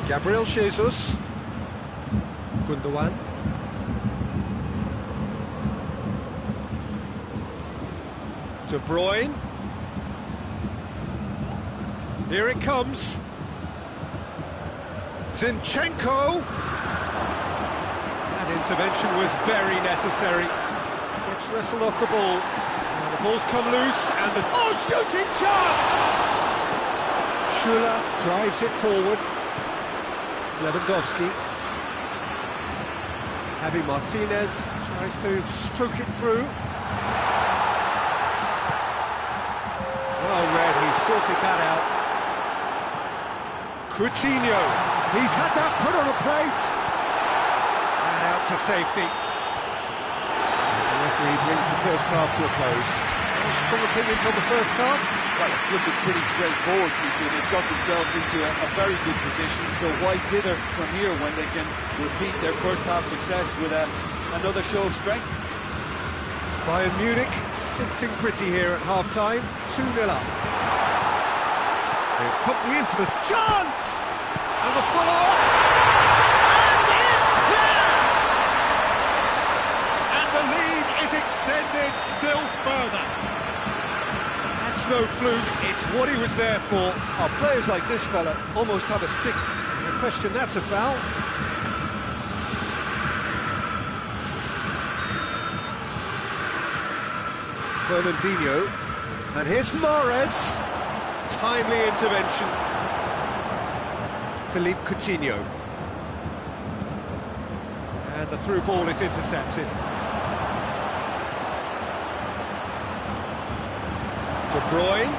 Gabriel Jesus. Gundogan. De Bruyne. Here it comes. Zinchenko. That intervention was very necessary. Gets wrestled off the ball. And the ball's come loose and the... Oh, shooting chance! Schüller drives it forward. Lewandowski. Javi Martinez tries to stroke it through. Well read, he sorted that out. Coutinho, he's had that put on a plate. And out to safety. The referee brings the first half to a close. Any strong opinions on the first half? Well, it's looking pretty straightforward, Peter. They've got themselves into a very good position, so why dither from here when they can repeat their first half success with another show of strength? Bayern Munich sitting pretty here at half-time, 2-0 up. They're promptly into this chance! And the follow-up! And it's there! And the lead is extended still further. That's no fluke, it's what he was there for. Oh, players like this fella almost have a six. No question, that's a foul. Fernandinho, and here's Mahrez. Timely intervention. Philippe Coutinho. And the through ball is intercepted. De Bruyne.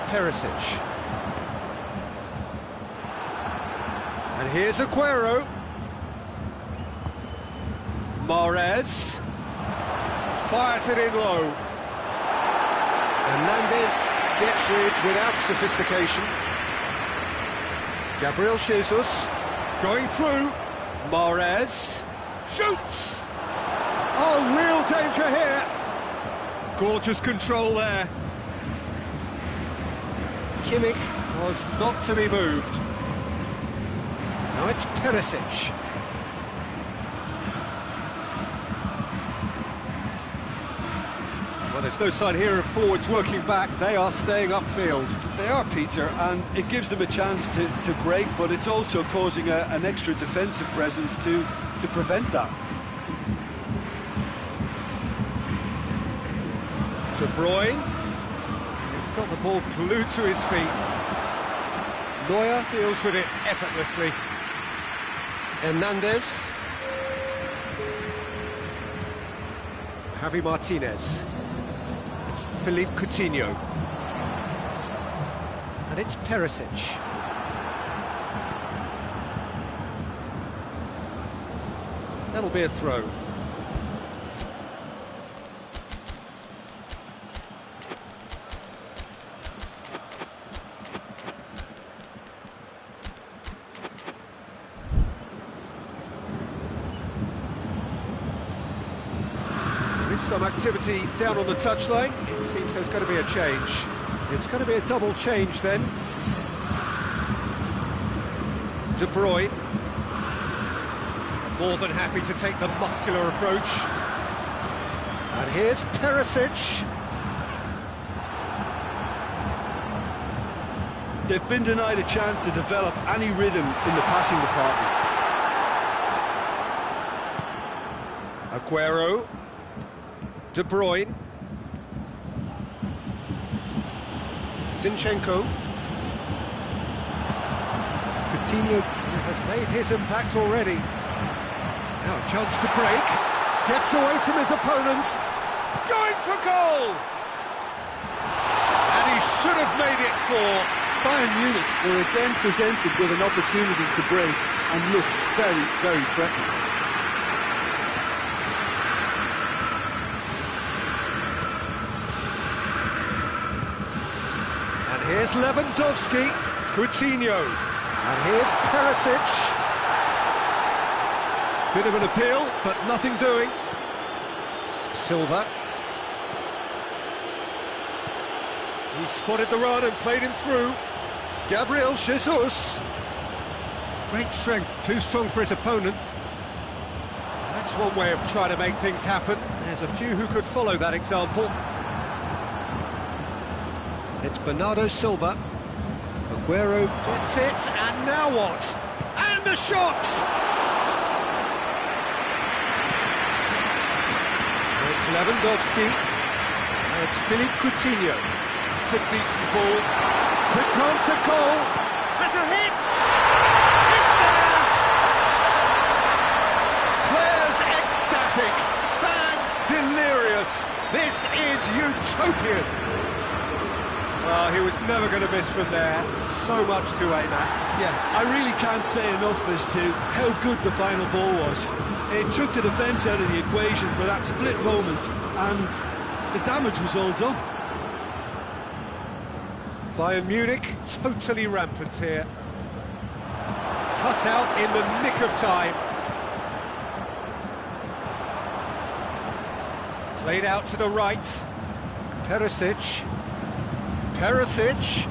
Perisic. And here's Aguero. Mahrez. Fires it in low. Hernandez gets rid without sophistication. Gabriel Jesus going through. Mahrez shoots. Oh, real danger here. Gorgeous control there. Kimmich was not to be moved. Now it's Perisic. Well, there's no sign here of forwards working back. They are staying upfield. They are, Peter, and it gives them a chance to break, but it's also causing an extra defensive presence to prevent that. De Bruyne. He's got the ball glued to his feet. Neuer deals with it effortlessly. Hernandez. Javi Martinez. Philippe Coutinho. And it's Perisic. That'll be a throw. Some activity down on the touchline. It seems there's going to be a change. It's going to be a double change then. De Bruyne. More than happy to take the muscular approach. And here's Perisic. They've been denied a chance to develop any rhythm in the passing department. Aguero. De Bruyne. Zinchenko. Coutinho has made his impact already. Now a chance to break. Gets away from his opponent. Going for goal! And he should have made it 4. Bayern Munich were again presented with an opportunity to break, and look very, very threatening. And here's Lewandowski, Coutinho, and here's Perisic. Bit of an appeal, but nothing doing. Silva. He spotted the run and played him through. Gabriel Jesus. Great strength, too strong for his opponent. That's one way of trying to make things happen. There's a few who could follow that example. It's Bernardo Silva. Aguero gets it, and now what? And a shot! It's Lewandowski. It's Philippe Coutinho. It's a decent ball. Quick glance at goal. Has a hit! It's there! Players ecstatic. Fans delirious. This is utopian. Well, he was never going to miss from there. So much to aim at. Yeah, I really can't say enough as to how good the final ball was. It took the defence out of the equation for that split moment, and the damage was all done. Bayern Munich, totally rampant here. Cut out in the nick of time. Played out to the right. Perisic. Perisic.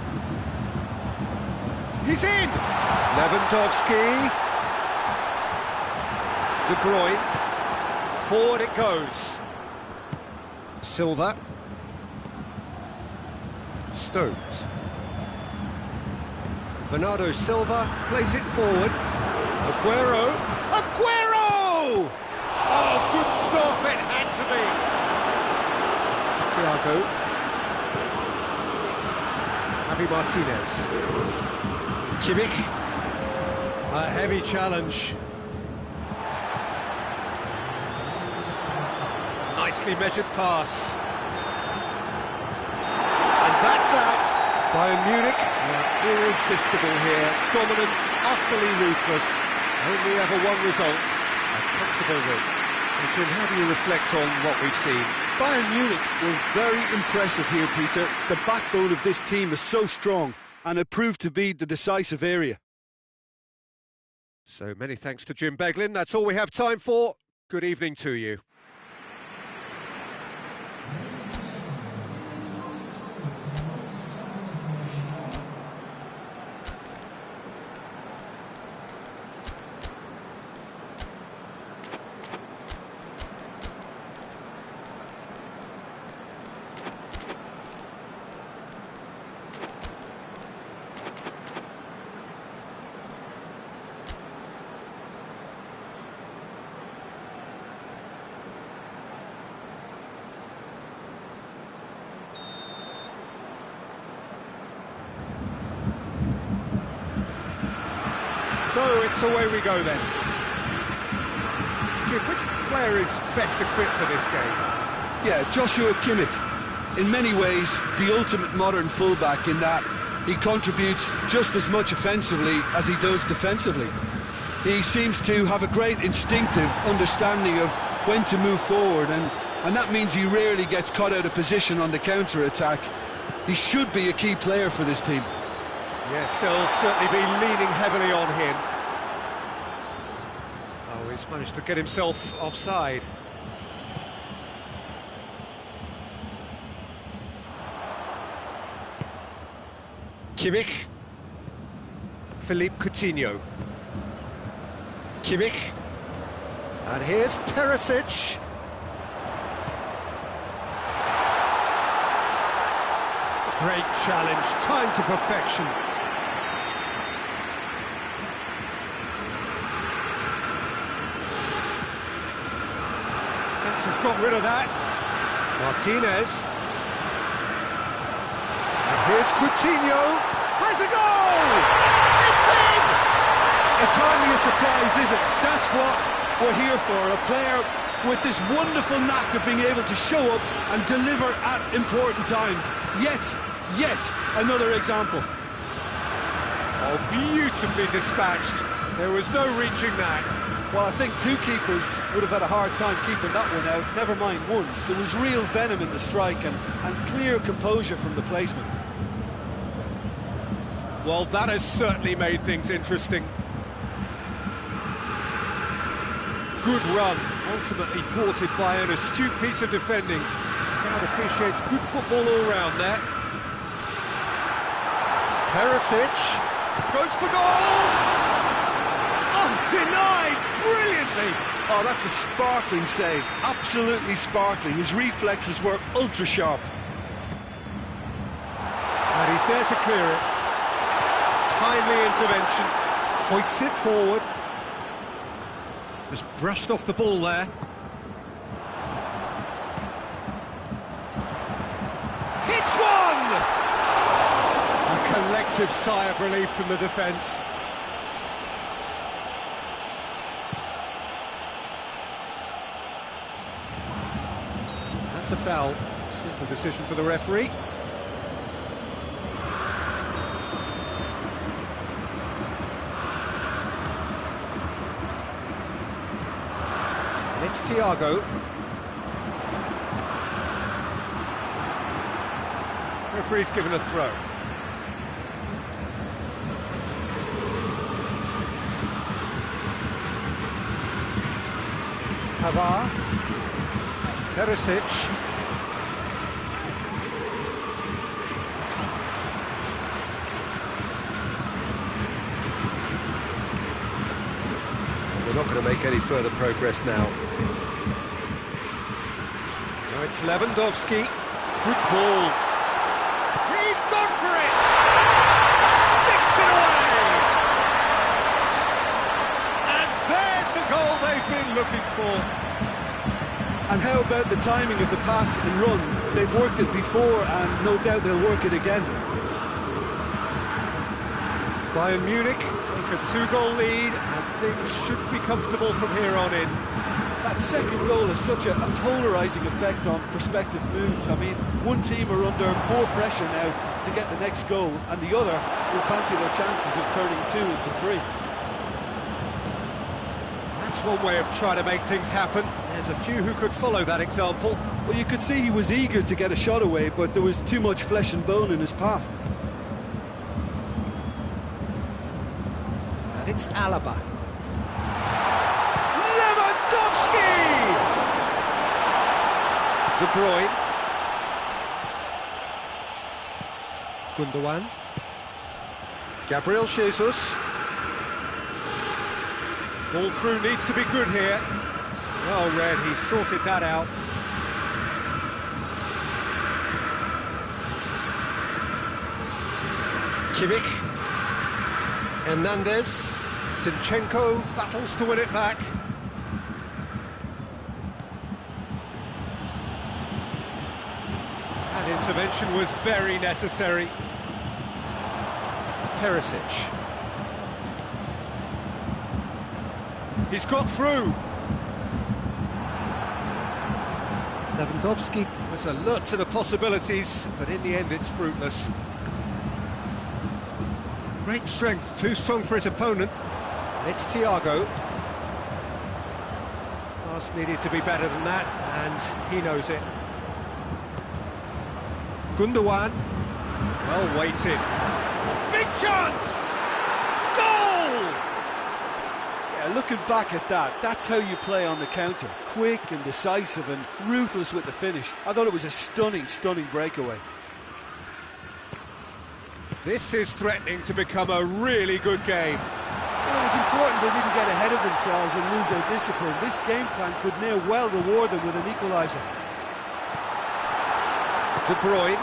He's in! Lewandowski. De Bruyne. Forward it goes. Silva. Stones. Bernardo Silva plays it forward. Aguero. Aguero! Oh, good stop, it had to be. Thiago. Javi Martinez. Kimmich. A heavy challenge. Nicely measured pass. And that's that. Bayern Munich are irresistible here. Dominant, utterly ruthless. Only ever one result. A comfortable win. So Jim, how do you reflect on what we've seen? Bayern Munich were very impressive here, Peter. The backbone of this team is so strong, and it proved to be the decisive area. So many thanks to Jim Beglin. That's all we have time for. Good evening to you. So it's away we go then. Jim, which player is best equipped for this game? Yeah, Joshua Kimmich. In many ways, the ultimate modern fullback in that he contributes just as much offensively as he does defensively. He seems to have a great instinctive understanding of when to move forward, and that means he rarely gets caught out of position on the counter-attack. He should be a key player for this team. Yes, they'll certainly be leaning heavily on him. Oh, he's managed to get himself offside. Kimmich. Philippe Coutinho. Kimmich. And here's Perisic. Great challenge, time to perfection. Defence has got rid of that. Martinez. And here's Coutinho. Has a goal! It's in! It's hardly a surprise, is it? That's what we're here for. A player with this wonderful knack of being able to show up and deliver at important times. Yet another example. Oh, beautifully dispatched. There was no reaching that. Well, I think two keepers would have had a hard time keeping that one out, never mind one. There was real venom in the strike and clear composure from the placement. Well, that has certainly made things interesting. Good run, ultimately thwarted by an astute piece of defending. Crowd appreciates good football all round there. Perisic goes for goal! Oh, denied brilliantly! Oh, that's a sparkling save, absolutely sparkling. His reflexes were ultra sharp. And he's there to clear it. Timely intervention, hoists it forward. Just brushed off the ball there. Hits one! A collective sigh of relief from the defence. That's a foul. Simple decision for the referee. And it's Thiago. Referee's given a throw. Pavard. Perisic. We're not going to make any further progress now. Now it's Lewandowski. Good ball. He's gone for it! Sticks it away! And there's the goal they've been looking for. And how about the timing of the pass and run? They've worked it before and no doubt they'll work it again. Bayern Munich take a 2-goal lead and things should be comfortable from here on in. That second goal has such a polarising effect on prospective moods. I mean, one team are under more pressure now to get the next goal and the other will fancy their chances of turning 2 into 3. That's one way of trying to make things happen. There's a few who could follow that example. Well, you could see he was eager to get a shot away, but there was too much flesh and bone in his path. And it's Alaba. Lewandowski! De Bruyne. Gundogan. Gabriel Jesus. Ball through needs to be good here. Well read, he sorted that out. Kimmich. Hernandez. Zinchenko battles to win it back. That intervention was very necessary. Perisic. He's got through. Lewandowski was alert to the possibilities, but in the end it's fruitless. Great strength, too strong for his opponent. And it's Thiago. Pass needed to be better than that, and he knows it. Gundogan. Well weighted. Big chance! Goal! Yeah, looking back at that, that's how you play on the counter. Quick and decisive and ruthless with the finish. I thought it was a stunning, stunning breakaway. This is threatening to become a really good game. Well, it was important they didn't get ahead of themselves and lose their discipline. This game plan could now well reward them with an equaliser. De Bruyne,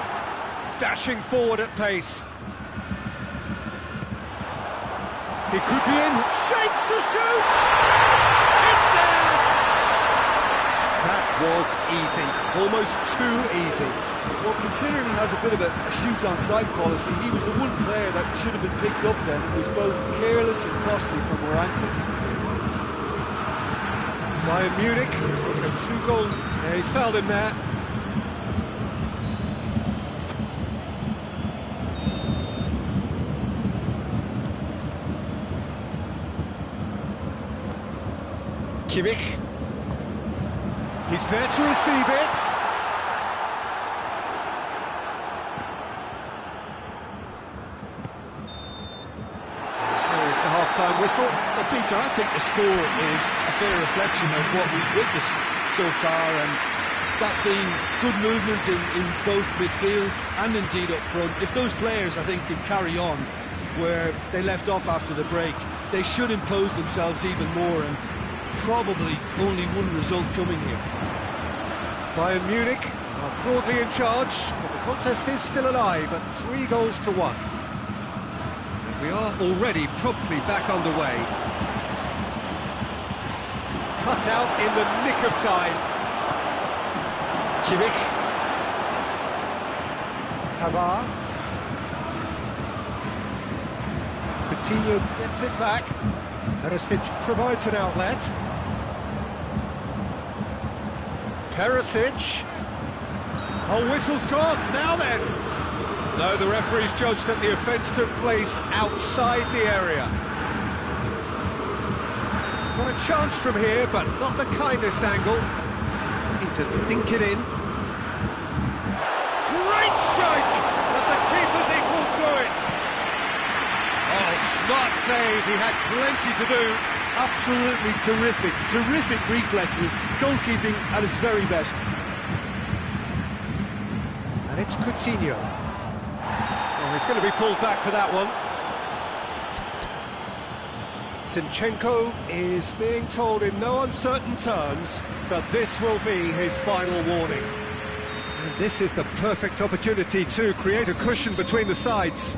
dashing forward at pace. He could be in, shapes to shoot! It's there! That was easy, almost too easy. Well, considering he has a bit of a shoot-on-sight policy, he was the one player that should have been picked up then. It was both careless and costly from where I'm sitting. Bayern Munich took a 2-goal. Yeah, he's fouled him there. Kimmich. He's there to receive it. There's the half-time whistle. Well, Peter, I think the score is a fair reflection of what we've witnessed so far, and that being good movement in both midfield and indeed up front. If those players, I think, can carry on where they left off after the break, they should impose themselves even more, and probably only one result coming here. Bayern Munich are broadly in charge, but the contest is still alive at 3-1. And we are already promptly back underway. Cut out in the nick of time. Kimmich. Pavard. Coutinho gets it back. Perisic provides an outlet. Perisic. Oh, whistle's gone. Now then. No, the referee's judged that the offence took place outside the area. He's got a chance from here, but not the kindest angle. Looking to dink it in. Great strike! But the keeper's equal to it. Oh, smart save. He had plenty to do. Absolutely terrific, terrific reflexes, goalkeeping at its very best. And it's Coutinho. Oh, he's going to be pulled back for that one. Zinchenko is being told in no uncertain terms that this will be his final warning. And this is the perfect opportunity to create a cushion between the sides.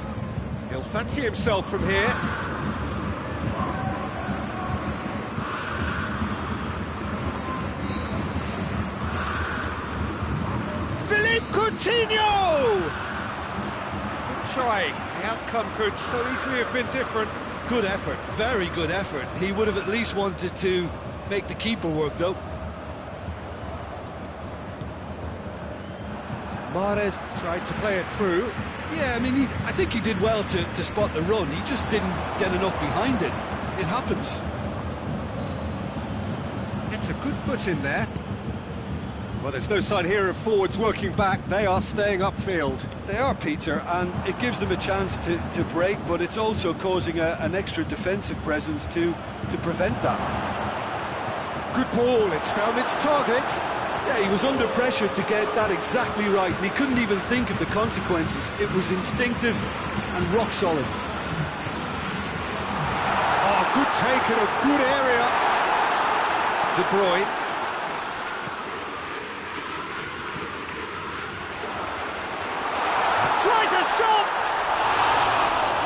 He'll fancy himself from here. Philippe Coutinho! Good try. The outcome could so easily have been different. Good effort, very good effort. He would have at least wanted to make the keeper work, though. Mahrez tried to play it through. Yeah, I mean, I think he did well to spot the run. He just didn't get enough behind it. It happens. It's a good foot in there. Well, there's no sign here of forwards working back. They are staying upfield. They are, Peter, and it gives them a chance to break, but it's also causing an extra defensive presence to prevent that. Good ball, it's found its target. Yeah, he was under pressure to get that exactly right, and he couldn't even think of the consequences. It was instinctive and rock solid. Oh, good take in a good area. De Bruyne. Tries a shot!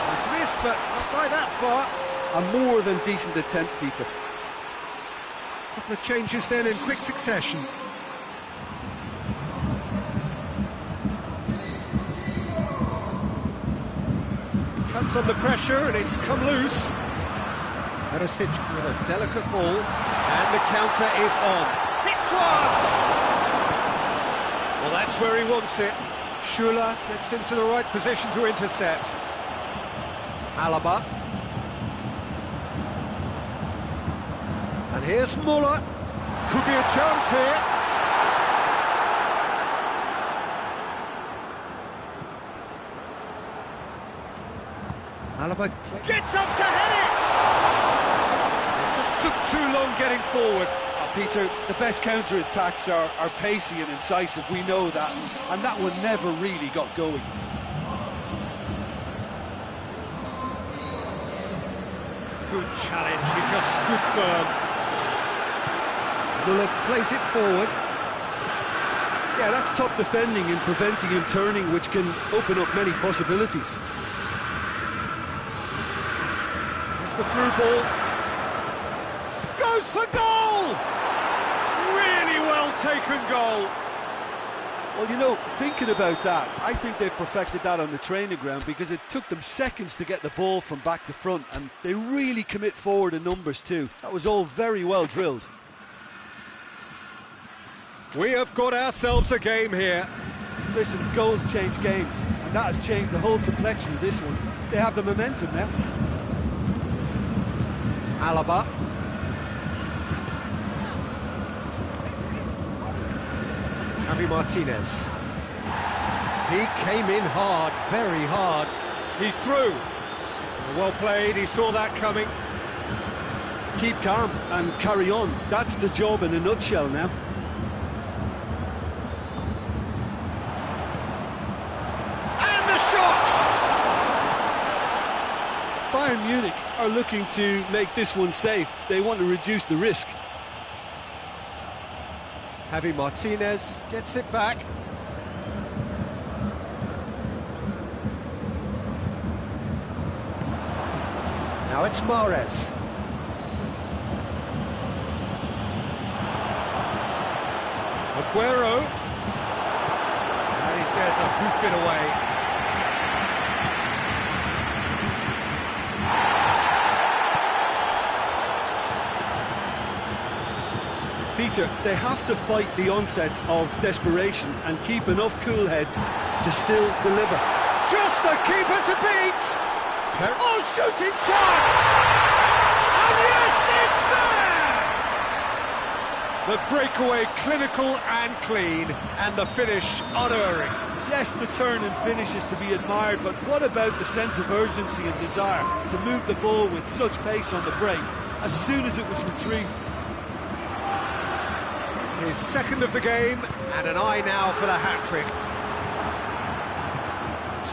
He's missed, but not by that far. A more than decent attempt, Peter. Couple of changes then in quick succession. He comes under pressure and it's come loose. Perisic with a delicate ball, and the counter is on. Hits one! Well, that's where he wants it. Schürrle gets into the right position to intercept. Alaba. And here's Muller. Could be a chance here. Alaba gets up to head it! It just took too long getting forward. Peter, the best counter-attacks are pacey and incisive, we know that, and that one never really got going. Good challenge, he just stood firm. Muller plays it forward. Yeah, that's top defending and preventing him turning, which can open up many possibilities. It's the through ball. Goes for goal! Really well taken goal. Well, you know, thinking about that, I think they've perfected that on the training ground, because it took them seconds to get the ball from back to front, and they really commit forward in numbers too. That was all very well drilled. We have got ourselves a game here. Listen, goals change games, and that has changed the whole complexion of this one. They have the momentum now. Alaba. Javi Martinez. He came in hard, very hard. He's through. Well played, he saw that coming. Keep calm and carry on. That's the job in a nutshell now. And the shot! Bayern Munich are looking to make this one safe. They want to reduce the risk. Javi Martinez gets it back. Now it's Mahrez. Aguero. And he's there to hoof it away. Peter, they have to fight the onset of desperation and keep enough cool heads to still deliver. Just the keeper to beat! Oh, shooting chance! And yes, it's there! The breakaway clinical and clean, and the finish unerring. Yes, the turn and finish is to be admired, but what about the sense of urgency and desire to move the ball with such pace on the break as soon as it was retrieved? His second of the game, and an eye now for the hat-trick.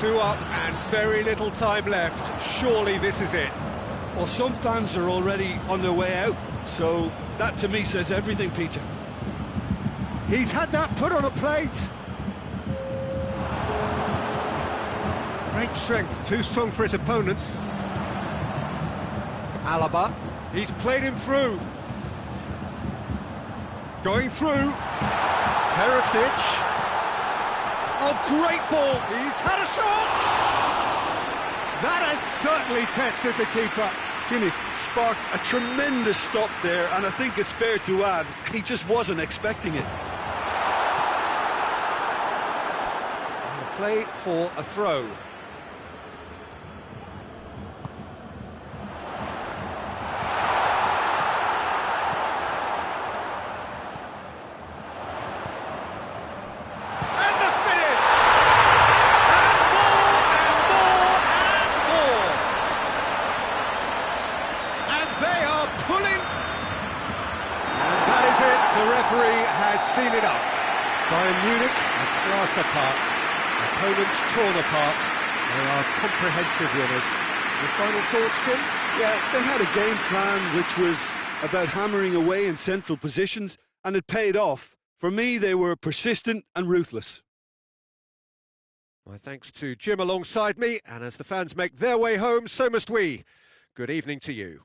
2 up and very little time left. Surely this is it. Well, some fans are already on their way out, so that to me says everything, Peter. He's had that put on a plate. Great strength, too strong for his opponent. Alaba, he's played him through. Going through. Perisic. Oh, great ball! He's had a shot! That has certainly tested the keeper. Kimmich sparked a tremendous stop there, and I think it's fair to add, he just wasn't expecting it. Play for a throw. The referee has seen enough. Bayern Munich are class apart. Opponents torn apart. They are comprehensive winners. Your final thoughts, Jim? Yeah, they had a game plan which was about hammering away in central positions, and it paid off. For me, they were persistent and ruthless. My thanks to Jim alongside me, and as the fans make their way home, so must we. Good evening to you.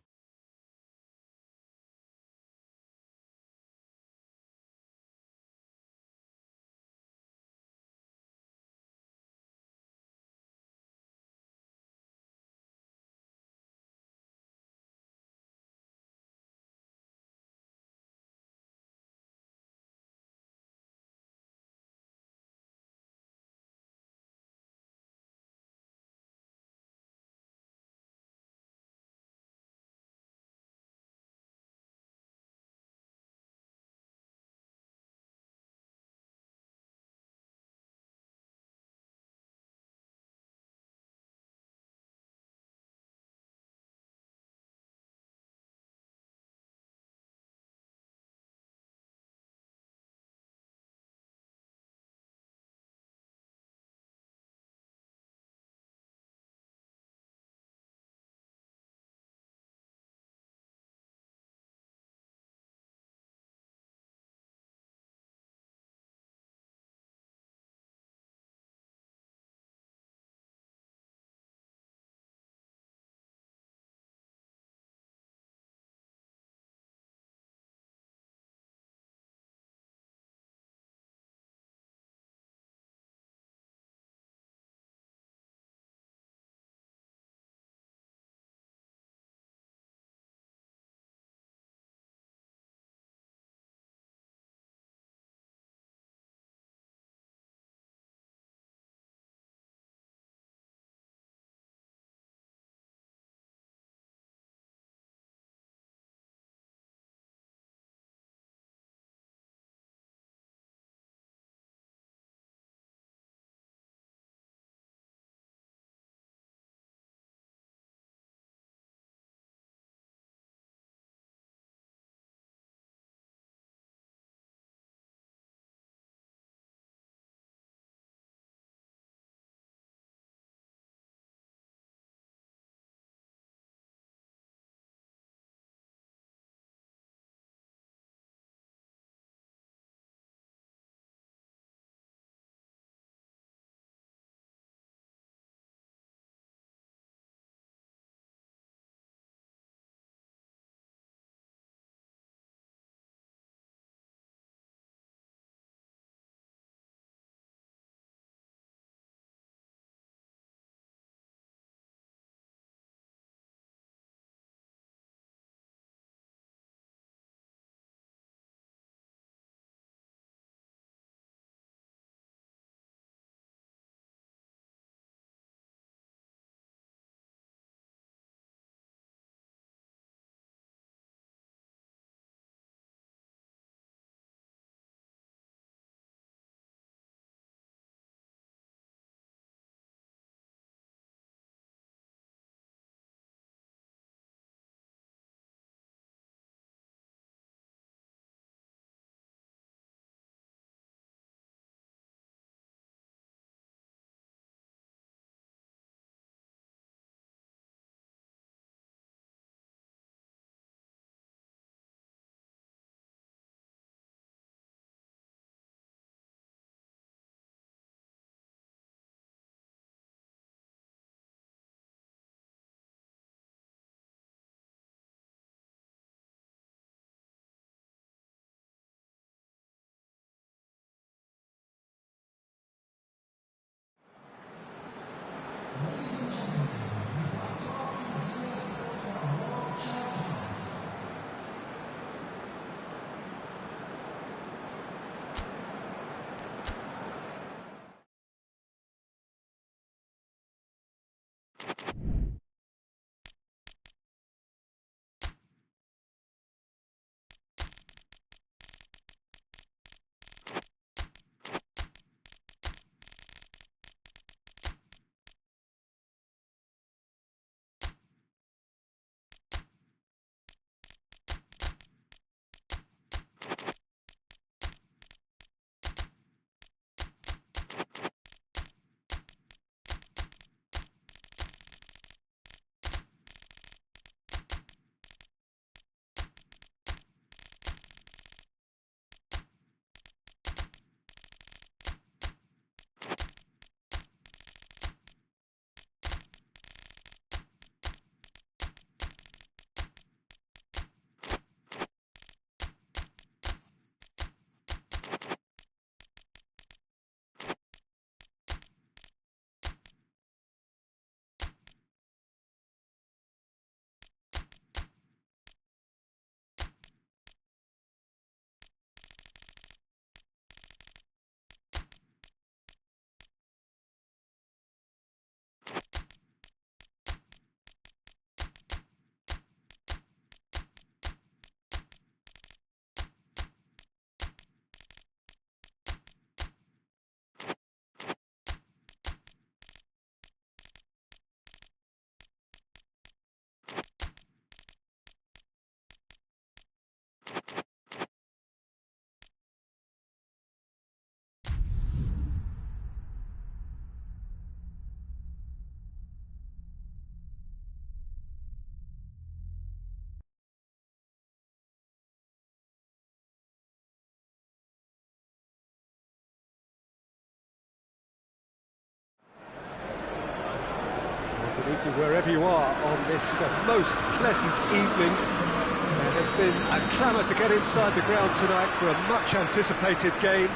Good evening wherever you are on this most pleasant evening. There has been a clamour to get inside the ground tonight for a much anticipated game.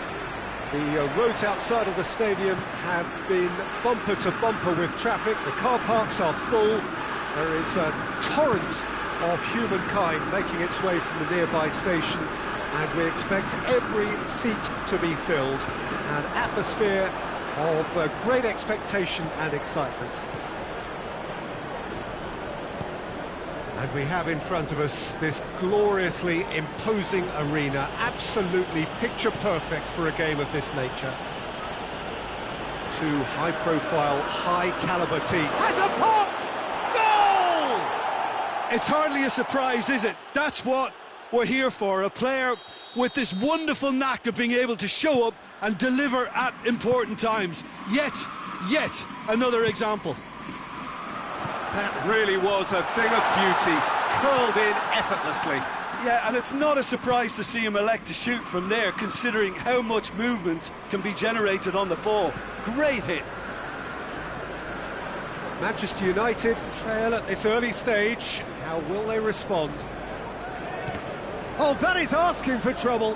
The roads outside of the stadium have been bumper to bumper with traffic. The car parks are full. There is a torrent of humankind making its way from the nearby station, and we expect every seat to be filled. An atmosphere of great expectation and excitement. And we have in front of us this gloriously imposing arena, absolutely picture-perfect for a game of this nature. Two high-profile, high-caliber teams. Has a pop! Goal! It's hardly a surprise, is it? That's what we're here for, a player with this wonderful knack of being able to show up and deliver at important times. Yet another example. That really was a thing of beauty, curled in effortlessly. Yeah, and it's not a surprise to see him elect to shoot from there, considering how much movement can be generated on the ball. Great hit. Manchester United trail at this early stage. How will they respond? Oh, that is asking for trouble.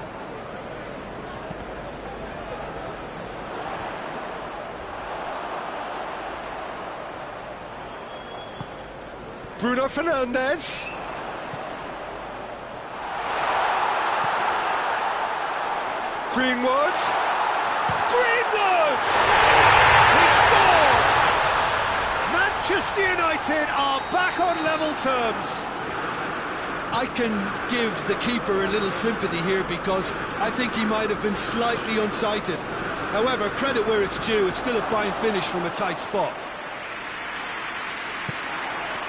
Bruno Fernandes. Greenwood. He scored! Manchester United are back on level terms. I can give the keeper a little sympathy here because I think he might have been slightly unsighted. However, credit where it's due, it's still a fine finish from a tight spot.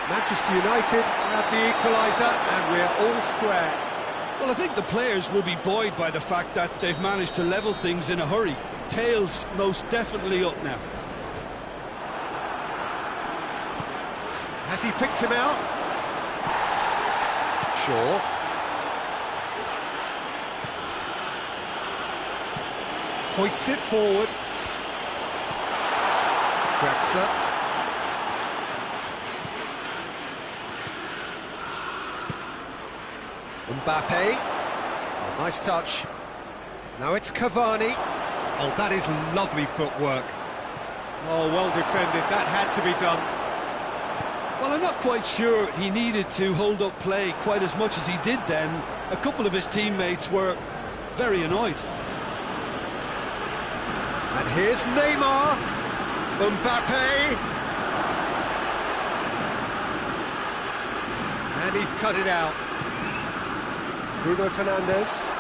Manchester United have the equaliser, and we're all square. Well, I think the players will be buoyed by the fact that they've managed to level things in a hurry. Tails most definitely up now. Has he picked him out? Sure. Hoists it forward. Draxler. Mbappe. Oh, nice touch. Now it's Cavani. Oh, that is lovely footwork. Oh, well defended. That had to be done. Well, I'm not quite sure he needed to hold up play quite as much as he did then. A couple of his teammates were very annoyed. And here's Neymar. Mbappe. And he's cut it out. Bruno Fernandes.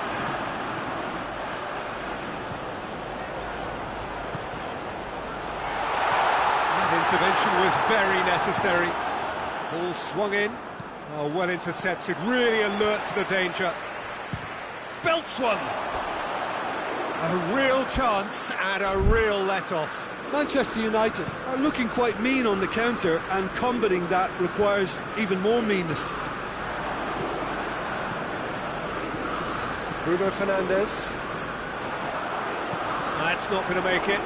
That intervention was very necessary. Ball swung in. Oh, well intercepted, really alert to the danger. Belts one. A real chance and a real let-off. Manchester United are looking quite mean on the counter, and combating that requires even more meanness. Bruno Fernandes. That's not going to make it.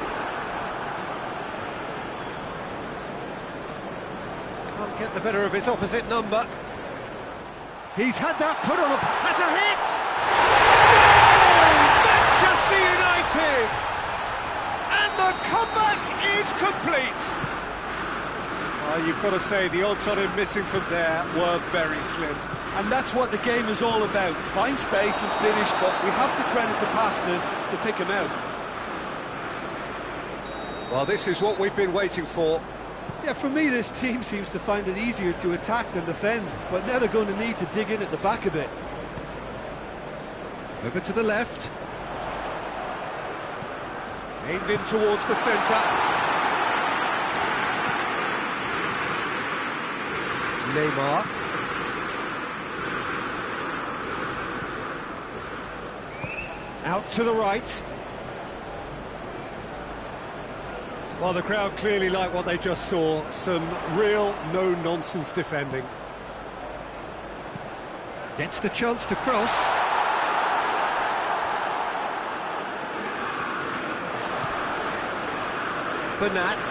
Can't get the better of his opposite number. He's had that put on has a hit! Oh, Manchester United! And the comeback is complete! You've got to say, the odds on him missing from there were very slim. And that's what the game is all about. Find space and finish, but we have to credit the passer to pick him out. Well, this is what we've been waiting for. Yeah, for me, this team seems to find it easier to attack than defend, but now they're going to need to dig in at the back a bit. Over to the left. Aimed in towards the centre. Neymar. Out to the right. Well, the crowd clearly like what they just saw. Some real no-nonsense defending. Gets the chance to cross. Bernat.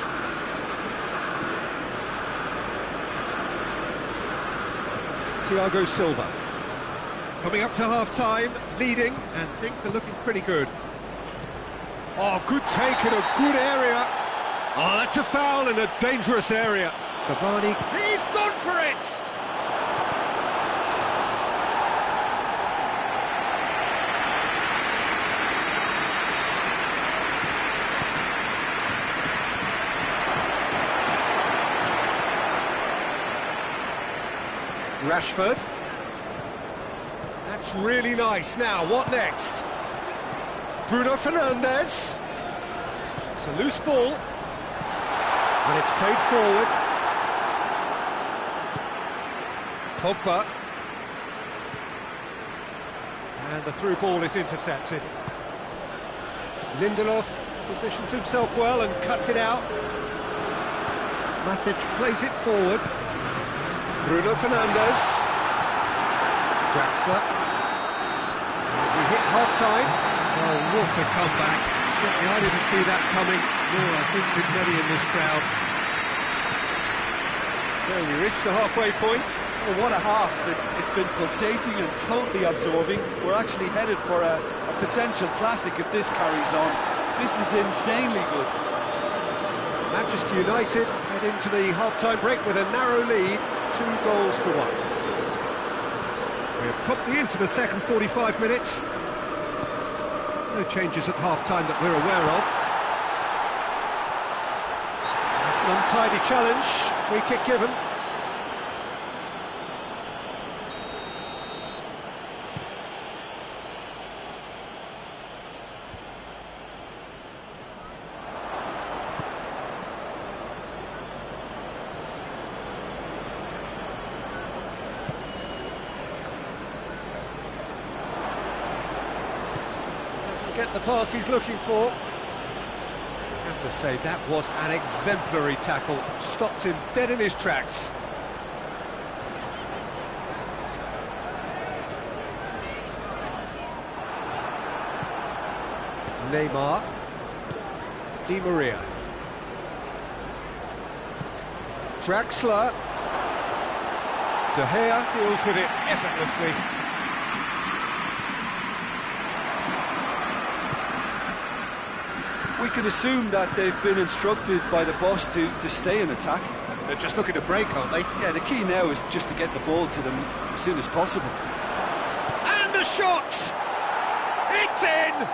Thiago Silva. Coming up to half-time, leading, and things are looking pretty good. Oh, good take in a good area. Oh, that's a foul in a dangerous area. Cavani, he's gone for it! Rashford. That's really nice. Now, what next? Bruno Fernandes. It's a loose ball. And it's played forward. Pogba. And the through ball is intercepted. Lindelof positions himself well and cuts it out. Matic plays it forward. Bruno Fernandes. Draxler. We hit half-time. Oh, what a comeback. Certainly I didn't see that coming. Nor I think with many in this crowd. So we reach the halfway point. Oh, what a half. It's been pulsating and totally absorbing. We're actually headed for a potential classic if this carries on. This is insanely good. Manchester United head into the half-time break with a narrow lead, 2-1. We're promptly into the second 45 minutes. No changes at half-time that we're aware of. It's an untidy challenge, free kick given. Get the pass he's looking for. I have to say, that was an exemplary tackle. Stopped him dead in his tracks. Neymar. Di Maria. Draxler. De Gea deals with it effortlessly. We can assume that they've been instructed by the boss to stay in attack. They're just looking to break, aren't they? Yeah, the key now is just to get the ball to them as soon as possible. And a shot! It's in!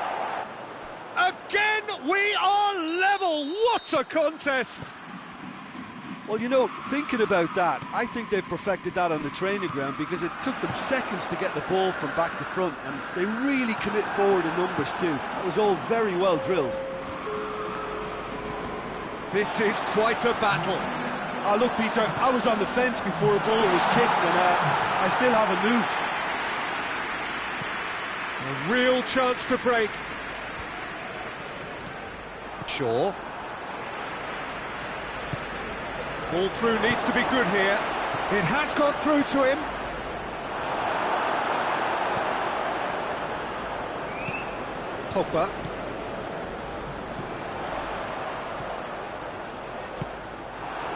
Again, we are level! What a contest! Well, you know, thinking about that, I think they've perfected that on the training ground because it took them seconds to get the ball from back to front, and they really commit forward in numbers too. That was all very well drilled. This is quite a battle. Oh, look, Peter, I was on the fence before a ball was kicked, and I still haven't moved. A real chance to break. Shaw. Ball through needs to be good here. It has got through to him. Pogba.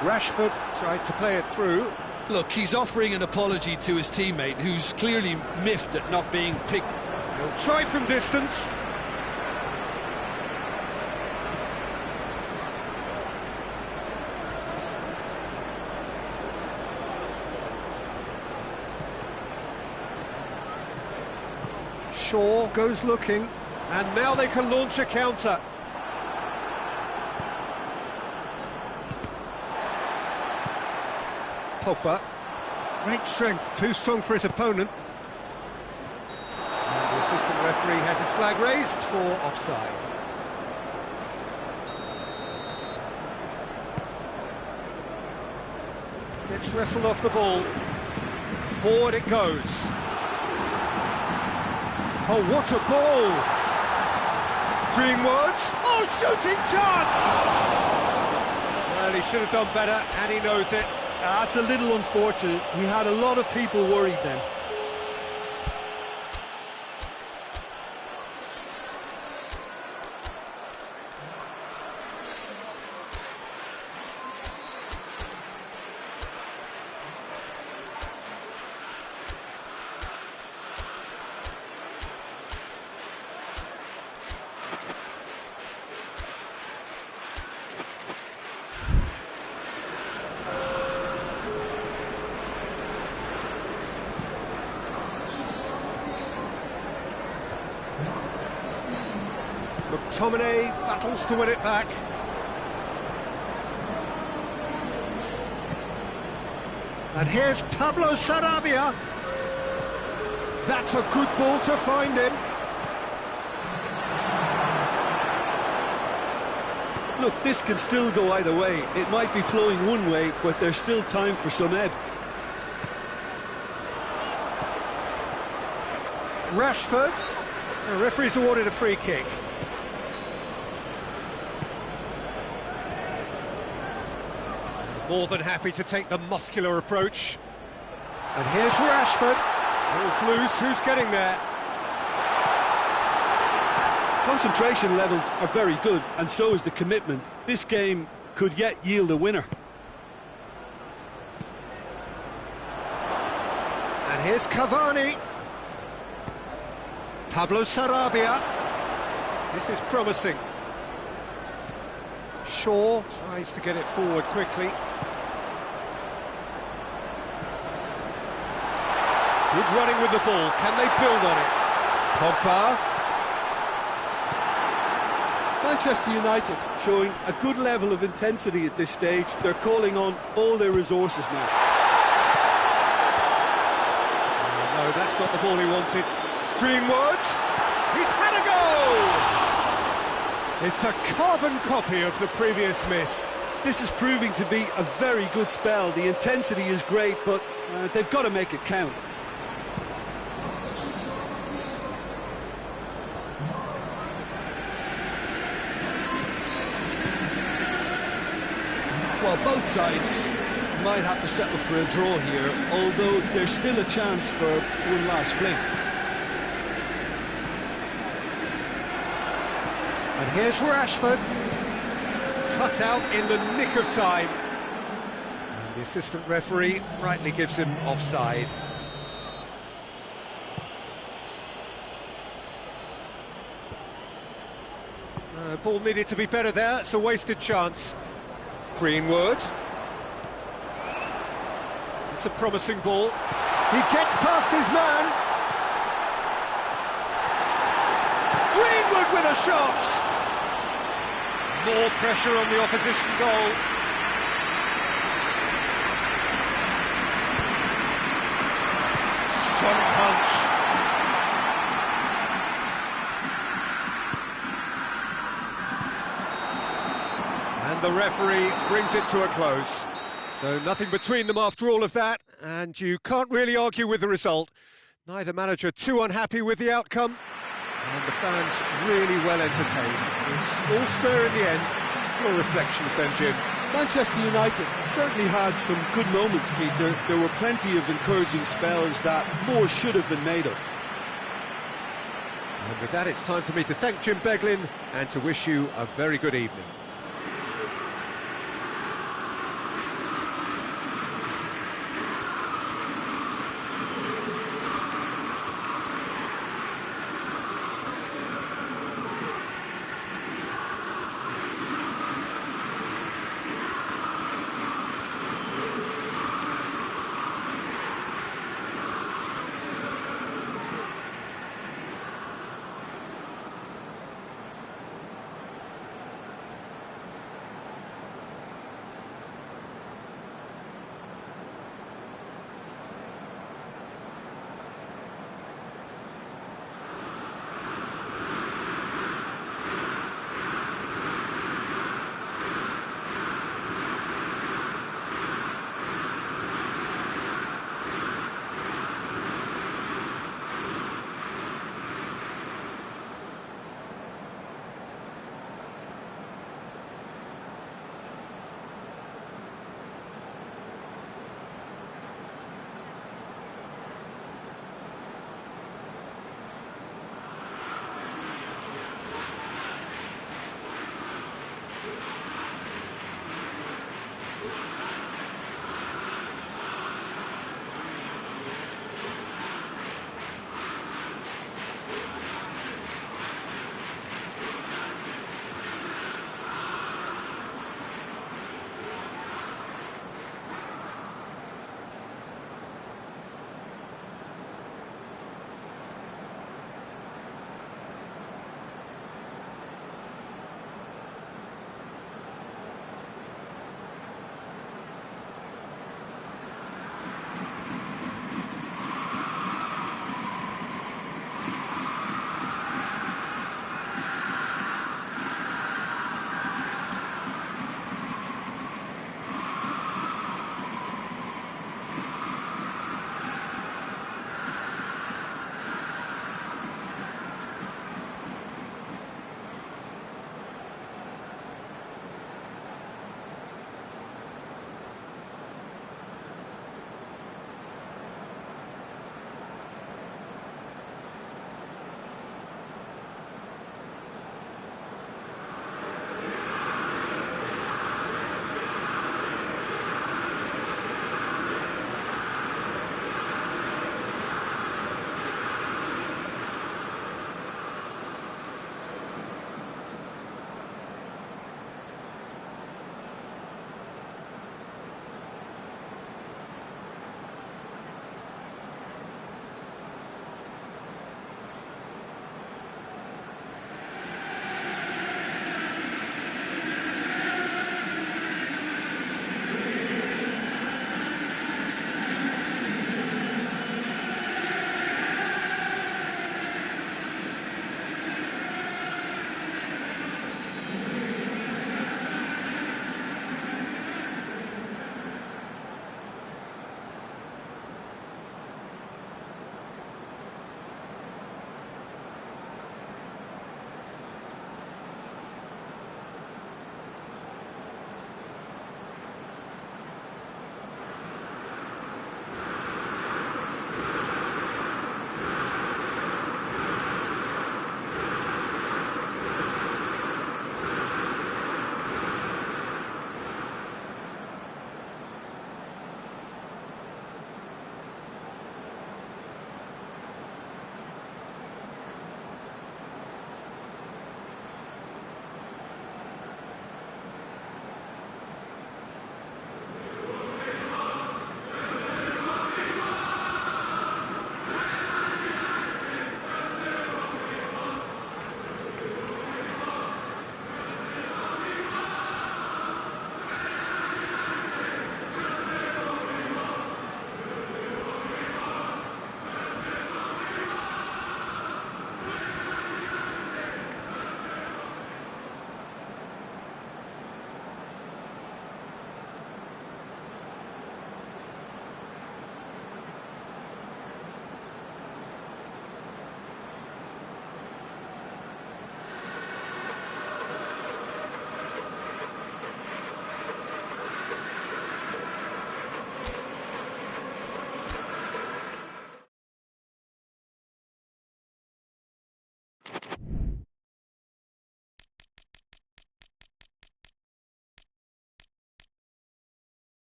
Rashford tried to play it through. Look, he's offering an apology to his teammate, who's clearly miffed at not being picked. He'll try from distance. Shaw goes looking, and now they can launch a counter. Pogba. Great strength, too strong for his opponent. And the assistant referee has his flag raised for offside. Gets wrestled off the ball. Forward it goes. Oh, what a ball! Greenwood. Oh, shooting chance! Well, he should have done better, and he knows it. That's a little unfortunate. He had a lot of people worried then. McTominay battles to win it back. And here's Pablo Sarabia. That's a good ball to find him. Look, this can still go either way. It might be flowing one way, but there's still time for some ebb. Rashford. The referee's awarded a free kick. More than happy to take the muscular approach. And here's Rashford. Ball's loose, who's getting there? Concentration levels are very good, and so is the commitment. This game could yet yield a winner. And here's Cavani. Pablo Sarabia. This is promising. Shaw tries to get it forward quickly. Good running with the ball. Can they build on it? Pogba. Manchester United showing a good level of intensity at this stage. They're calling on all their resources now. Oh, no, that's not the ball he wanted. Greenwood. He's had a goal! It's a carbon copy of the previous miss. This is proving to be a very good spell. The intensity is great, but they've got to make it count. Well, both sides might have to settle for a draw here, although there's still a chance for one last fling. And here's Rashford. Cut out in the nick of time. And the assistant referee rightly gives him offside. Ball needed to be better there, it's a wasted chance. Greenwood. It's a promising ball. He gets past his man. Greenwood with a shot. More pressure on the opposition goal. referee brings it to a close. So nothing between them after all of that, and you can't really argue with the result. Neither manager too unhappy with the outcome, and the fans really well entertained. It's all square in the end. Your reflections then, Jim? Manchester United certainly had some good moments, Peter. There were plenty of encouraging spells that more should have been made of. And with that, it's time for me to thank Jim Beglin and to wish you a very good evening.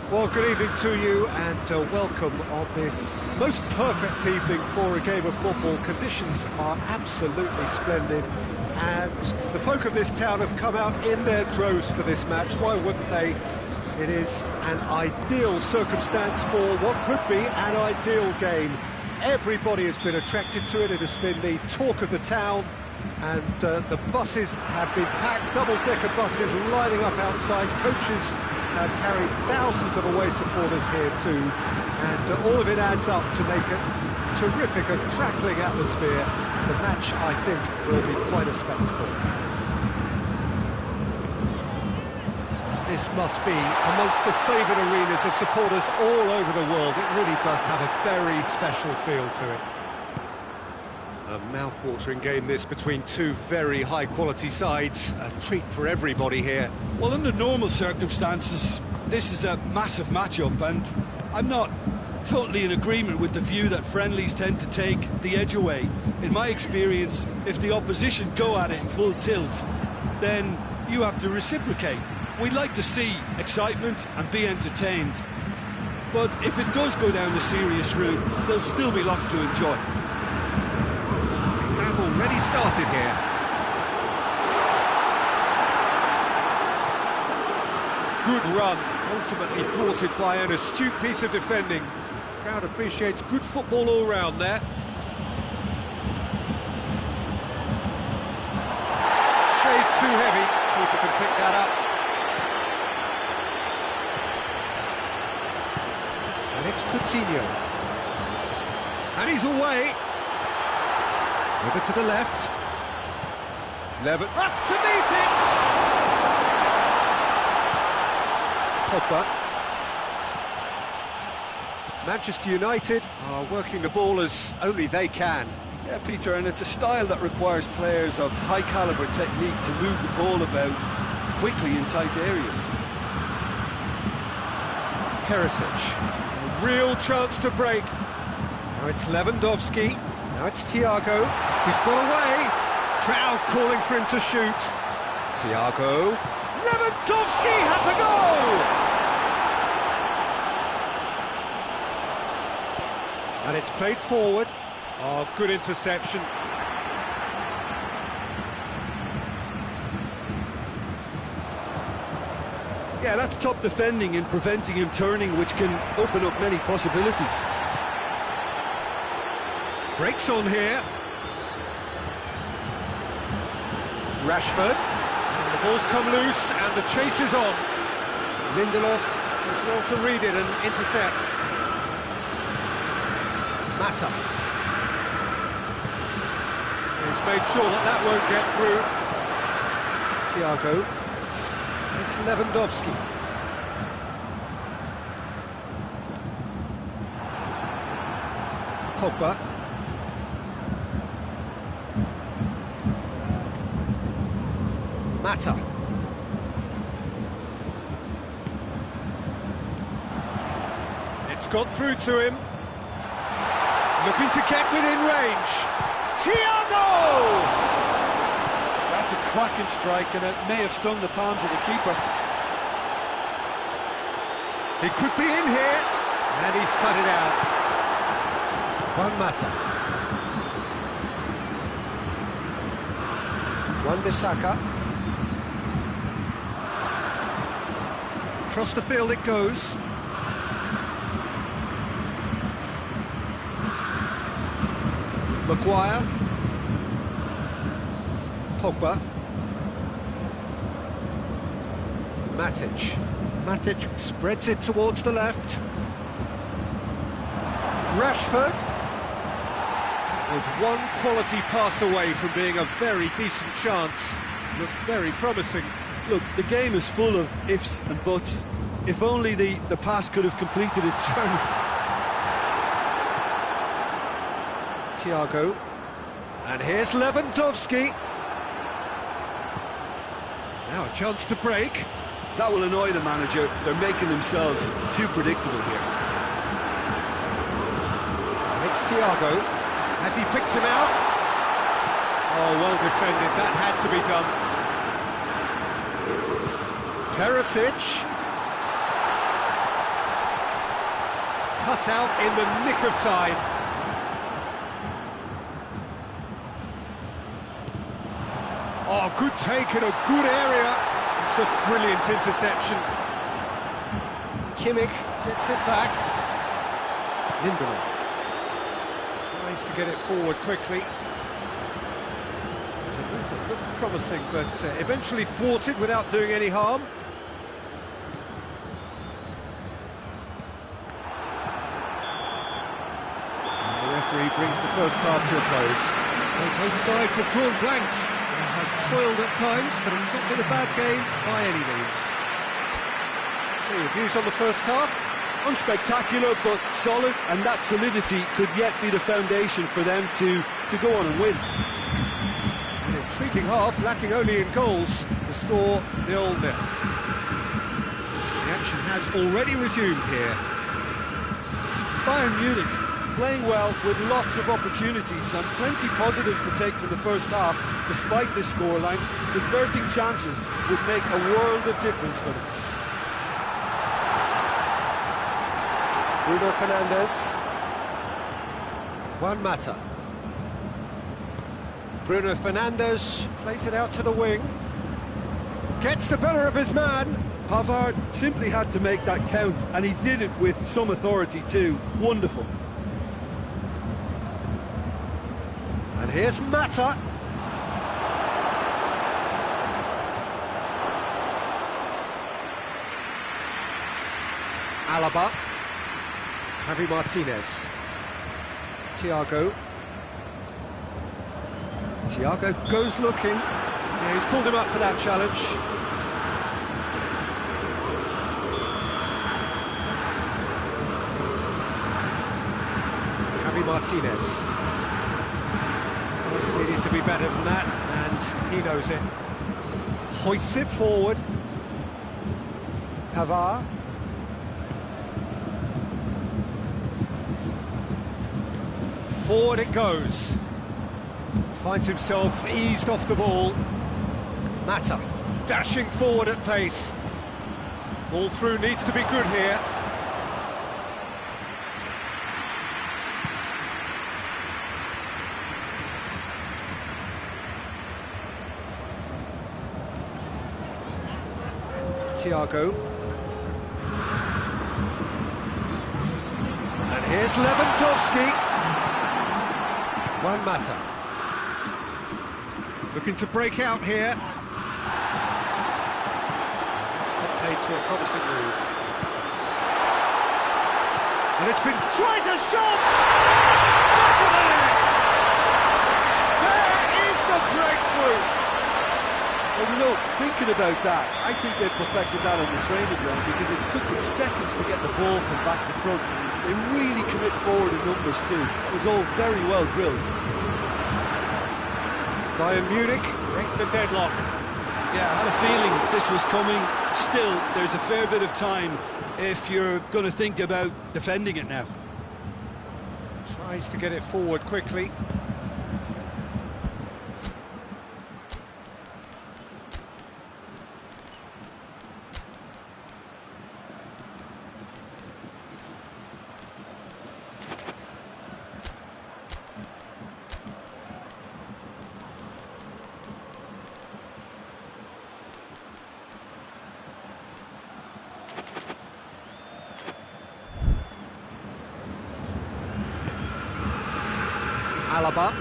Well, good evening to you and welcome on this most perfect evening for a game of football. Conditions are absolutely splendid and the folk of this town have come out in their droves for this match. Why wouldn't they? It is an ideal circumstance for what could be an ideal game. Everybody has been attracted to it. It has been the talk of the town, and the buses have been packed, double-decker buses lining up outside. Coaches have carried thousands of away supporters here too, and all of it adds up to make a terrific and crackling atmosphere. The match, I think, will be quite a spectacle. This must be amongst the favoured arenas of supporters all over the world. It really does have a very special feel to it. A Mouth-watering game this between two very high-quality sides. A treat for everybody here. Well, under normal circumstances, this is a massive matchup, and I'm not totally in agreement with the view that friendlies tend to take the edge away. In my experience, if the opposition go at it in full tilt, then you have to reciprocate. We'd like to see excitement and be entertained, but if it does go down the serious route, there'll still be lots to enjoy. We have already started here. Good run, ultimately thwarted by an astute piece of defending. Crowd appreciates good football all round there. Shade too heavy, keeper can pick that up. And it's Coutinho. And he's away. Over to the left. Levin up to meet it! Pogba. Manchester United are working the ball as only they can. Yeah, Peter, and it's a style that requires players of high-caliber technique to move the ball about quickly in tight areas. Perisic, a real chance to break. Now it's Lewandowski, now it's Thiago, he's got away. Crowd calling for him to shoot. Thiago, Lewandowski has a goal! And it's played forward. Oh, good interception. Yeah, that's top defending and preventing him turning, which can open up many possibilities. Breaks on here. Rashford. And the ball's come loose and the chase is on. Lindelof does well to read it and intercepts. Mata. He's made sure that that won't get through. Thiago. It's Lewandowski. Pogba. Mata. It's got through to him. Looking to get within range. Thiago! That's a cracking strike, and it may have stung the palms of the keeper. He could be in here, and he's cut it out. Juan Mata. Wan-Bissaka. Across the field it goes. Maguire. Pogba. Matic. Matic spreads it towards the left. Rashford. That was one quality pass away from being a very decent chance. Looked very promising. Look, the game is full of ifs and buts. If only the pass could have completed its journey. Thiago. And here's Lewandowski. Now a chance to break. That will annoy the manager. They're making themselves too predictable here. And it's Thiago. Has he picked him out? Oh, well defended. That had to be done. Perisic. Cut out in the nick of time. Oh, good take in a good area. It's a brilliant interception. Kimmich gets it back. Lindelof tries to get it forward quickly. It's a move that looked promising, but eventually thwarted without doing any harm. And the referee brings the first half to a close. Well, both sides have drawn blanks. Have toiled at times, but it's not been a bad game by any means. So your views on the first half? Unspectacular, but solid, and that solidity could yet be the foundation for them to to go on and win. An intriguing half, lacking only in goals. The score 0-0. The action has already resumed here. Bayern Munich playing well with lots of opportunities and plenty positives to take from the first half. Despite this scoreline, converting chances would make a world of difference for them. Bruno Fernandes. Juan Mata. Bruno Fernandes plays it out to the wing. Gets the better of his man. Pavard simply had to make that count, and he did it with some authority too. Wonderful. And here's Mata. Alaba. Javi Martinez. Thiago. Thiago goes looking. Yeah, he's pulled him up for that challenge. Javi Martinez. Cross needed to be better than that, and he knows it. Hoists it forward. Pavard. Forward it goes. Finds himself eased off the ball. Mata dashing forward at pace. Ball through needs to be good here. Thiago. And here's Lewandowski. Juan Mata. Looking to break out here. It's got paid to a promising move. And it's been... tries a shot! Back of the net! There is the breakthrough! Well, you know, thinking about that, I think they perfected that on the training ground because it took them seconds to get the ball from back to front. They really commit forward in numbers too. It was all very well drilled. Bayern Munich break the deadlock. Yeah, I had a feeling this was coming. Still, there's a fair bit of time if you're going to think about defending it now. Tries to get it forward quickly. Alaba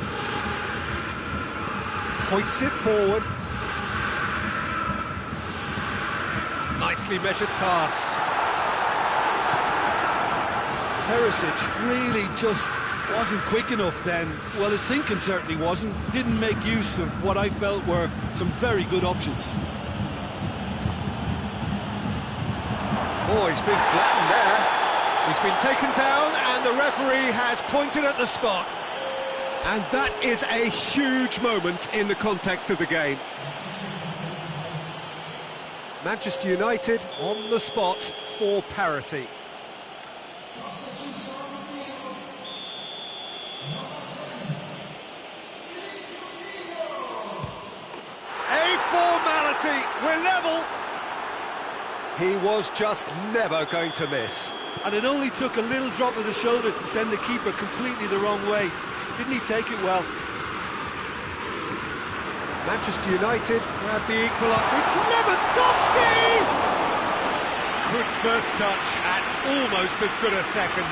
hoists it forward. Nicely measured pass. Perisic really just wasn't quick enough then. Well, his thinking certainly wasn't. Didn't make use of what I felt were some very good options. Oh, he's been flattened there. He's been taken down and the referee has pointed at the spot. And that is a huge moment in the context of the game. Manchester United on the spot for parity. A formality, we're level. He was just never going to miss. And it only took a little drop of the shoulder to send the keeper completely the wrong way. Didn't he take it well? Manchester United grab the equaliser. It's Lewandowski! Good first touch and almost as good a second.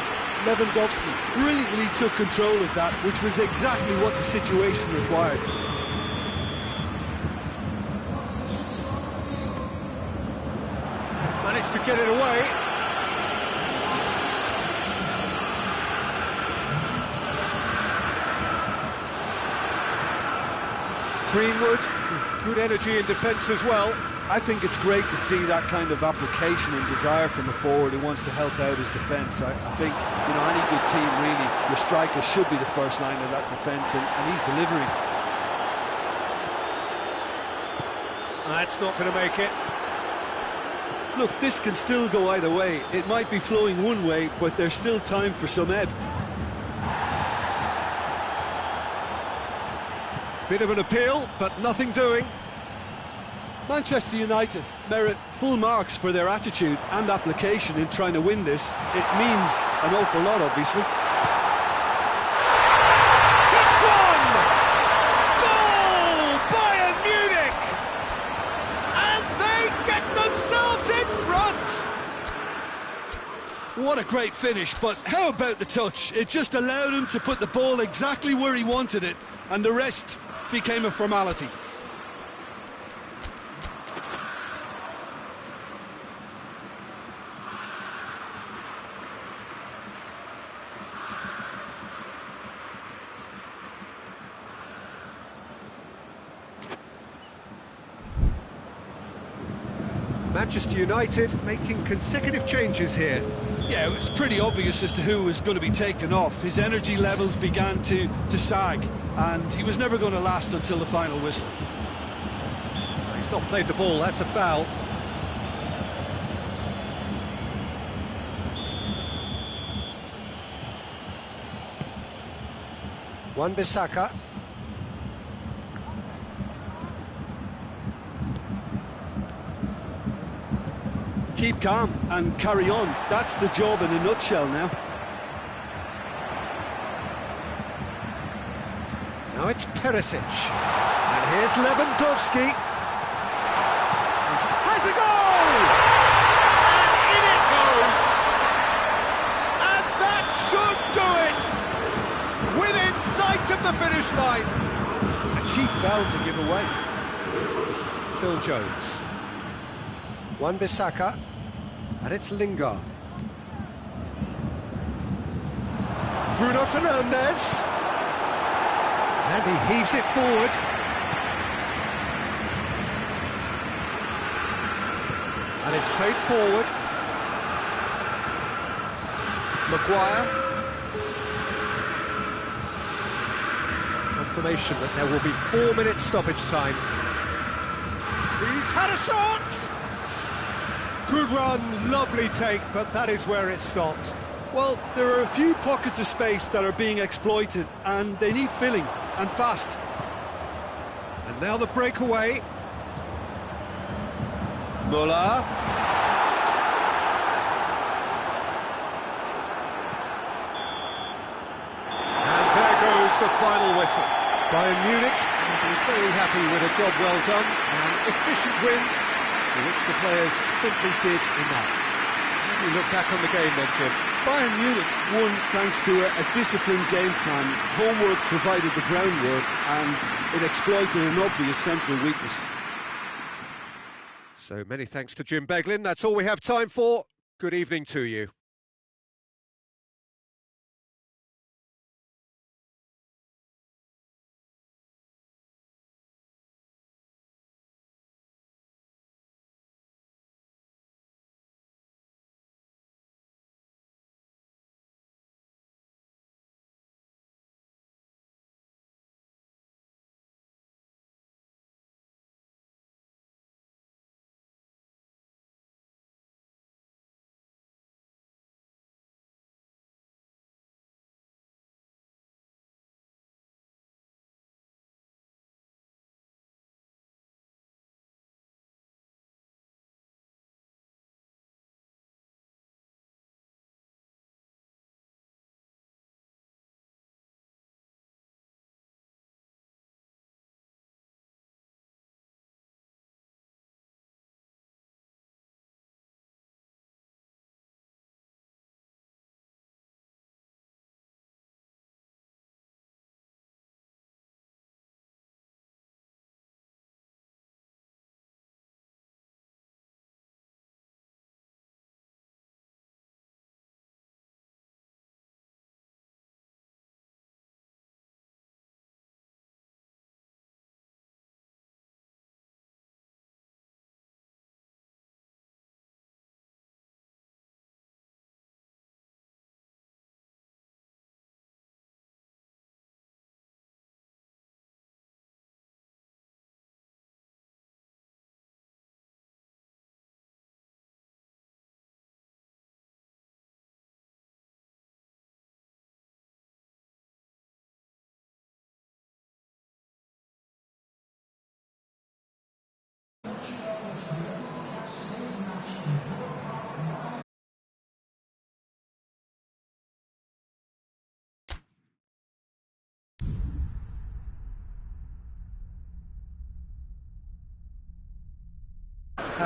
Lewandowski brilliantly took control of that, which was exactly what the situation required. Managed to get it away. Greenwood with good energy in defence as well. I think it's great to see that kind of application and desire from a forward who wants to help out his defence. I think, you know, any good team, really, your striker should be the first line of that defence, and he's delivering. That's not going to make it. Look, this can still go either way. It might be flowing one way, but there's still time for some ebb. Bit of an appeal, but nothing doing. Manchester United merit full marks for their attitude and application in trying to win this. It means an awful lot, obviously. It's one! Goal! Bayern Munich! And they get themselves in front! What a great finish, but how about the touch? It just allowed him to put the ball exactly where he wanted it, and the rest became a formality. Manchester United making consecutive changes here. Yeah, it was pretty obvious as to who was going to be taken off. His energy levels began to sag, and he was never going to last until the final whistle. He's not played the ball, that's a foul. Wan-Bissaka. Keep calm and carry on. That's the job in a nutshell now. Now it's Perisic. And here's Lewandowski. Has a goal! And in it goes! And that should do it! Within sight of the finish line. A cheap foul to give away. Phil Jones. Wan-Bissaka. And it's Lingard. Bruno Fernandes. And he heaves it forward. And it's played forward. Maguire. Confirmation that there will be 4 minutes stoppage time. He's had a shot! Good run, lovely take, but that is where it stopped. Well, there are a few pockets of space that are being exploited, and they need filling, and fast. And now the breakaway. Muller. And there goes the final whistle. Bayern Munich will be very happy with a job well done, an efficient win, for which the players simply did enough. When you look back on the game then, Jim. Bayern Munich won thanks to a disciplined game plan. Homework provided the groundwork, and it exploited an obvious central weakness. So many thanks to Jim Beglin. That's all we have time for. Good evening to you.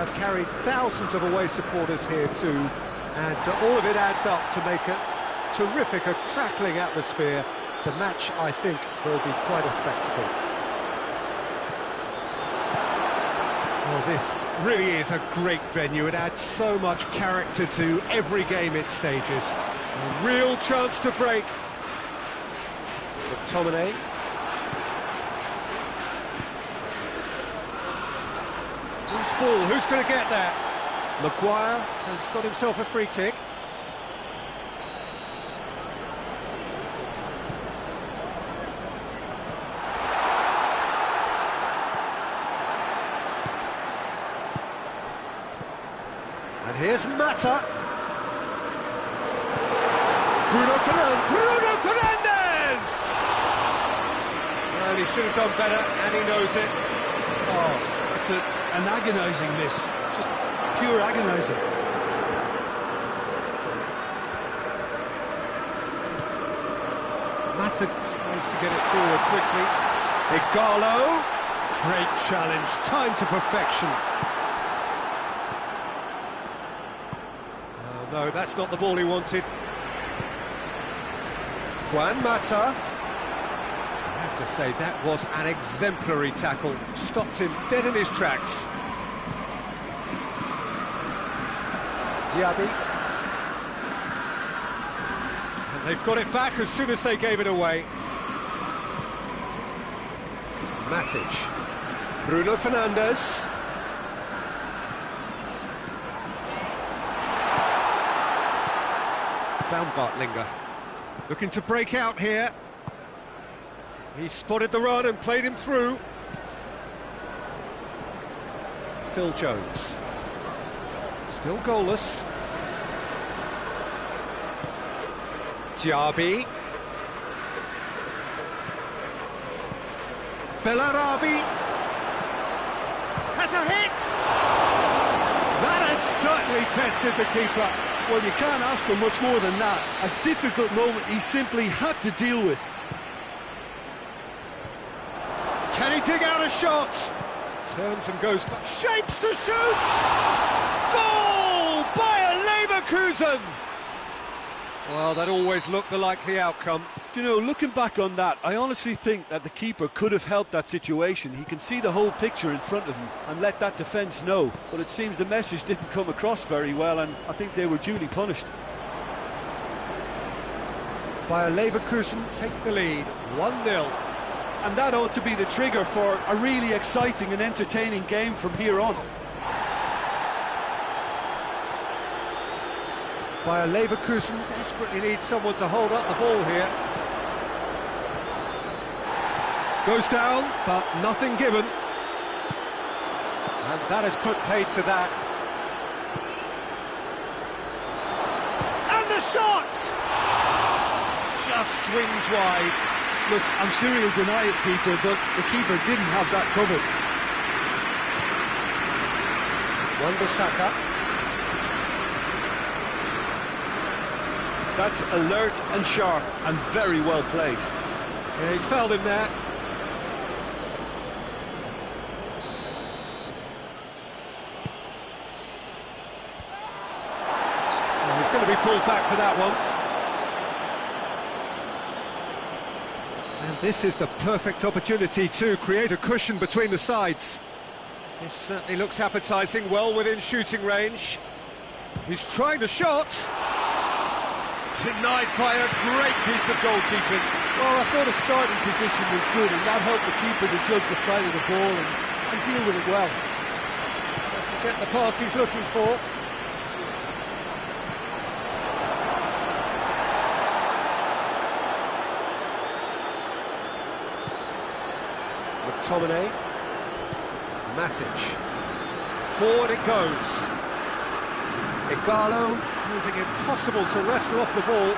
have carried thousands of away supporters here too, and all of it adds up to make a terrific, crackling atmosphere. The match, I think, will be quite a spectacle. Well, this really is a great venue. It adds so much character to every game it stages. A real chance to break. McTominay. Who's ball? Who's going to get there? Maguire has got himself a free kick. And here's Mata. Bruno Fernandes! Well, he should have done better, and he knows it. Oh, that's an agonising miss. Just pure agonising. Mata tries to get it forward quickly. Ighalo. Great challenge, time to perfection. No, that's not the ball he wanted. Juan Mata. I have to say, that was an exemplary tackle. Stopped him dead in his tracks. Diaby. And they've got it back as soon as they gave it away. Matic. Bruno Fernandes. Baumgartlinger looking to break out here. He spotted the run and played him through. Phil Jones. Still goalless. Diaby. Bellarabi has a hit! That has certainly tested the keeper. Well, you can't ask for much more than that. A difficult moment he simply had to deal with. Can he dig out a shot? Turns and goes back. Shapes to shoot! Goal! Bayer Leverkusen! Well, that always looked the likely outcome. You know, looking back on that, I honestly think that the keeper could have helped that situation. He can see the whole picture in front of him and let that defence know. But it seems the message didn't come across very well, and I think they were duly punished. Bayer Leverkusen take the lead, 1-0. And that ought to be the trigger for a really exciting and entertaining game from here on. Bayer Leverkusen desperately needs someone to hold up the ball here. Goes down, but nothing given. And that has put paid to that. And the shot! Just swings wide. Look, I'm sure he'll deny it, Peter, but the keeper didn't have that covered. Wan-Bissaka. That's alert and sharp and very well played. Yeah, he's fouled him there. Well, he's going to be pulled back for that one. And this is the perfect opportunity to create a cushion between the sides. This certainly looks appetising, well within shooting range. He's trying the shot. Denied by a great piece of goalkeeping. Well, I thought the starting position was good, and that helped the keeper to judge the flight of the ball and deal with it well. Doesn't get the pass he's looking for. McTominay. Matic. Forward it goes. Ighalo proving impossible to wrestle off the ball.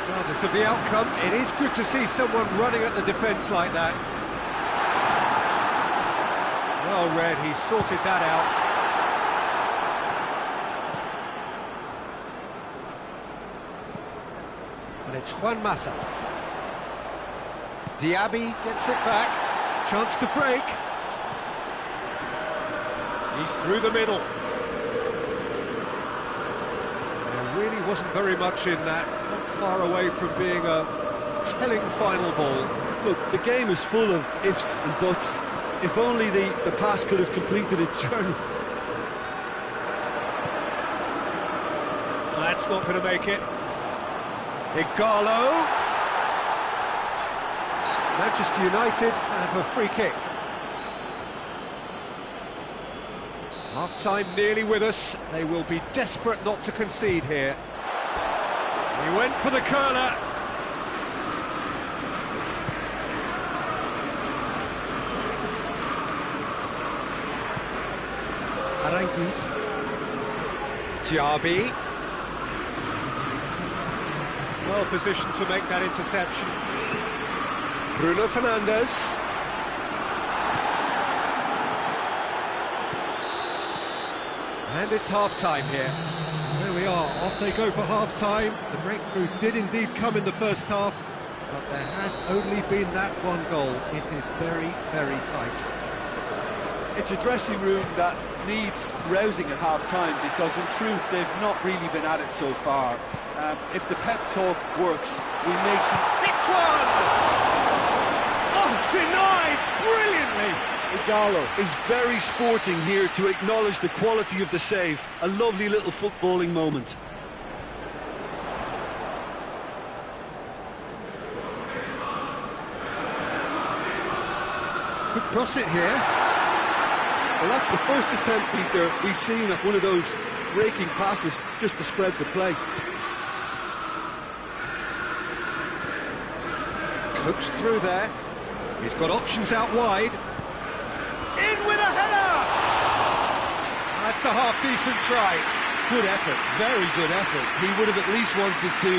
Regardless of the outcome, it is good to see someone running at the defence like that. Well read, he sorted that out. And it's Juan Mata. Diaby gets it back. Chance to break. He's through the middle. There really wasn't very much in that, not far away from being a telling final ball. Look, the game is full of ifs and buts. If only the pass could have completed its journey. That's not going to make it. Ighalo. Manchester United have a free kick. Half-time nearly with us. They will be desperate not to concede here. He went for the curler. Aranguiz. Diaby. Well positioned to make that interception. Bruno Fernandes. And it's half-time here. There we are, off they go for half-time. The breakthrough did indeed come in the first half, but there has only been that one goal. It is very, very tight. It's a dressing room that needs rousing at half-time, because in truth they've not really been at it so far. If the pep talk works, we may see... It's one! Oh, denied brilliantly! Ighalo is very sporting here to acknowledge the quality of the save. A lovely little footballing moment. Could cross it here. Well, that's the first attempt, Peter, we've seen at one of those raking passes just to spread the play. Coaxed through there. He's got options out wide. In with a header! That's a half-decent try. Good effort, very good effort. He would have at least wanted to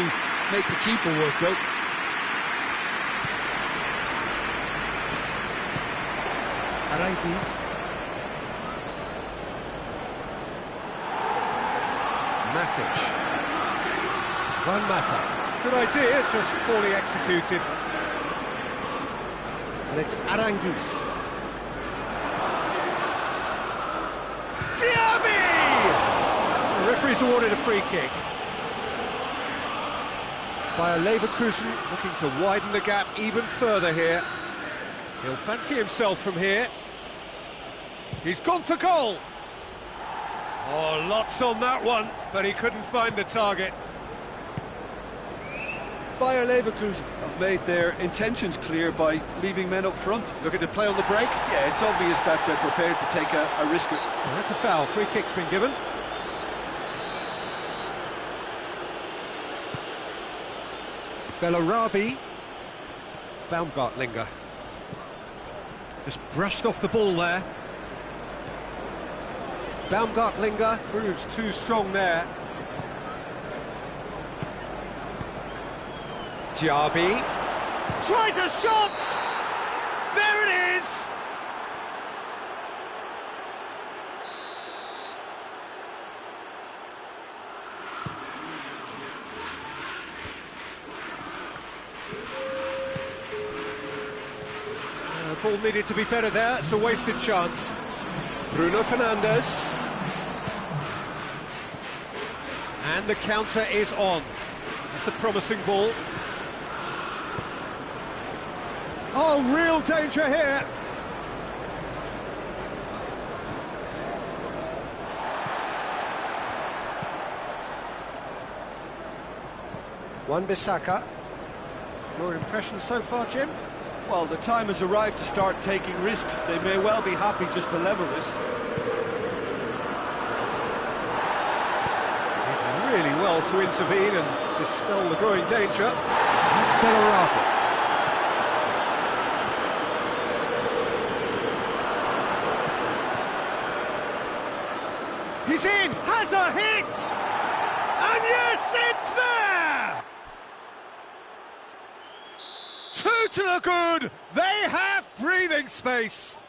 make the keeper work, though. Aranguiz. Matic. Juan Mata. Good idea, just poorly executed. And it's Aranguiz. Diaby! The referee's awarded a free kick. Bayer Leverkusen looking to widen the gap even further here. He'll fancy himself from here. He's gone for goal. Oh, lots on that one, but he couldn't find the target. Bayer Leverkusen have made their intentions clear by leaving men up front. Looking to play on the break. Yeah, it's obvious that they're prepared to take a risk. Well, that's a foul. Free kick's been given. Bellarabi. Baumgartlinger. Just brushed off the ball there. Baumgartlinger proves too strong there. Diaby tries a shot! There it is! The ball needed to be better there, it's a wasted chance. Bruno Fernandes. And the counter is on. That's a promising ball. Oh, real danger here. Wan-Bissaka. Your impression so far, Jim? Well, the time has arrived to start taking risks. They may well be happy just to level this. Did really well to intervene and dispel the growing danger. That's Bellarabi. He's in! Has a hit! And yes, it's there! 2 to the good! They have breathing space!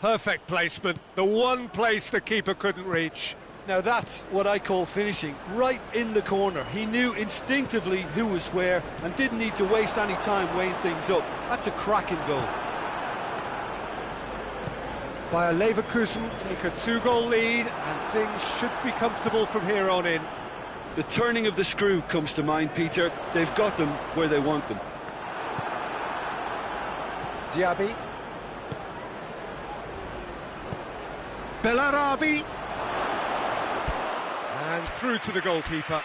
Perfect placement, the one place the keeper couldn't reach. Now that's what I call finishing, right in the corner. He knew instinctively who was where and didn't need to waste any time weighing things up. That's a cracking goal. Bayer Leverkusen take a 2-goal lead, and things should be comfortable from here on in. The turning of the screw comes to mind, Peter. They've got them where they want them. Diaby. Bellarabi. And through to the goalkeeper.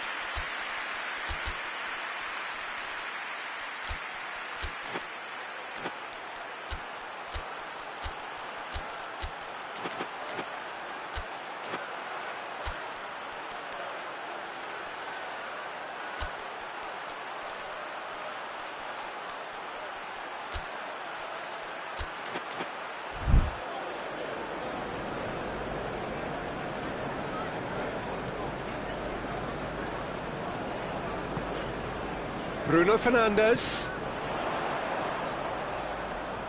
Bruno Fernandes.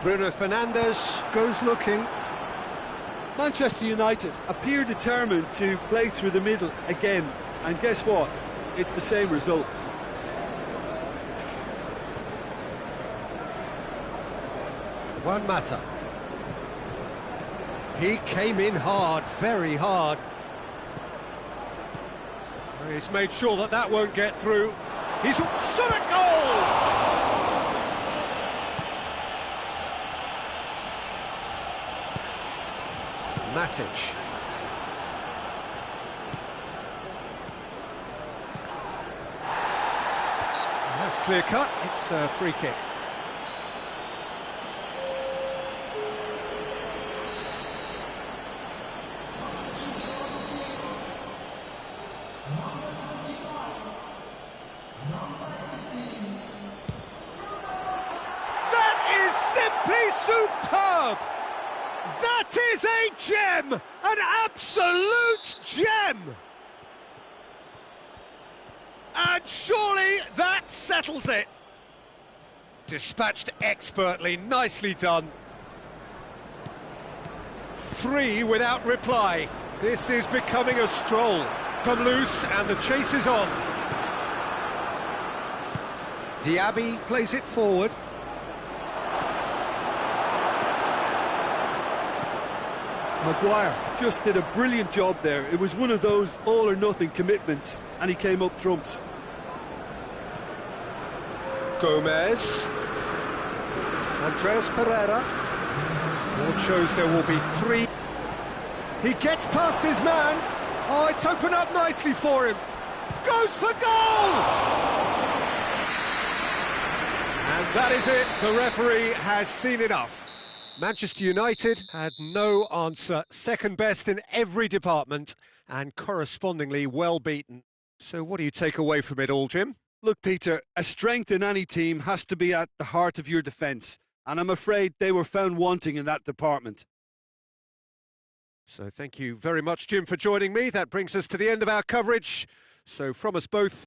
Bruno Fernandes goes looking. Manchester United appear determined to play through the middle again. And guess what? It's the same result. Juan Mata. He came in hard, very hard. He's made sure that that won't get through. He's shot a goal! Matic. That's clear cut, it's a free kick. Superb! That is a gem! An absolute gem! And surely that settles it. Dispatched expertly, nicely done. 3 without reply. This is becoming a stroll. Come loose and the chase is on. Diaby plays it forward. Maguire just did a brilliant job there. It was one of those all-or-nothing commitments, and he came up trumps. Gomez. Andreas Pereira. Board shows there will be 3. He gets past his man. Oh, it's opened up nicely for him. Goes for goal! And that is it. The referee has seen enough. Manchester United had no answer, second best in every department and correspondingly well beaten. So what do you take away from it all, Jim? Look, Peter, a strength in any team has to be at the heart of your defence, and I'm afraid they were found wanting in that department. So thank you very much, Jim, for joining me. That brings us to the end of our coverage. So from us both,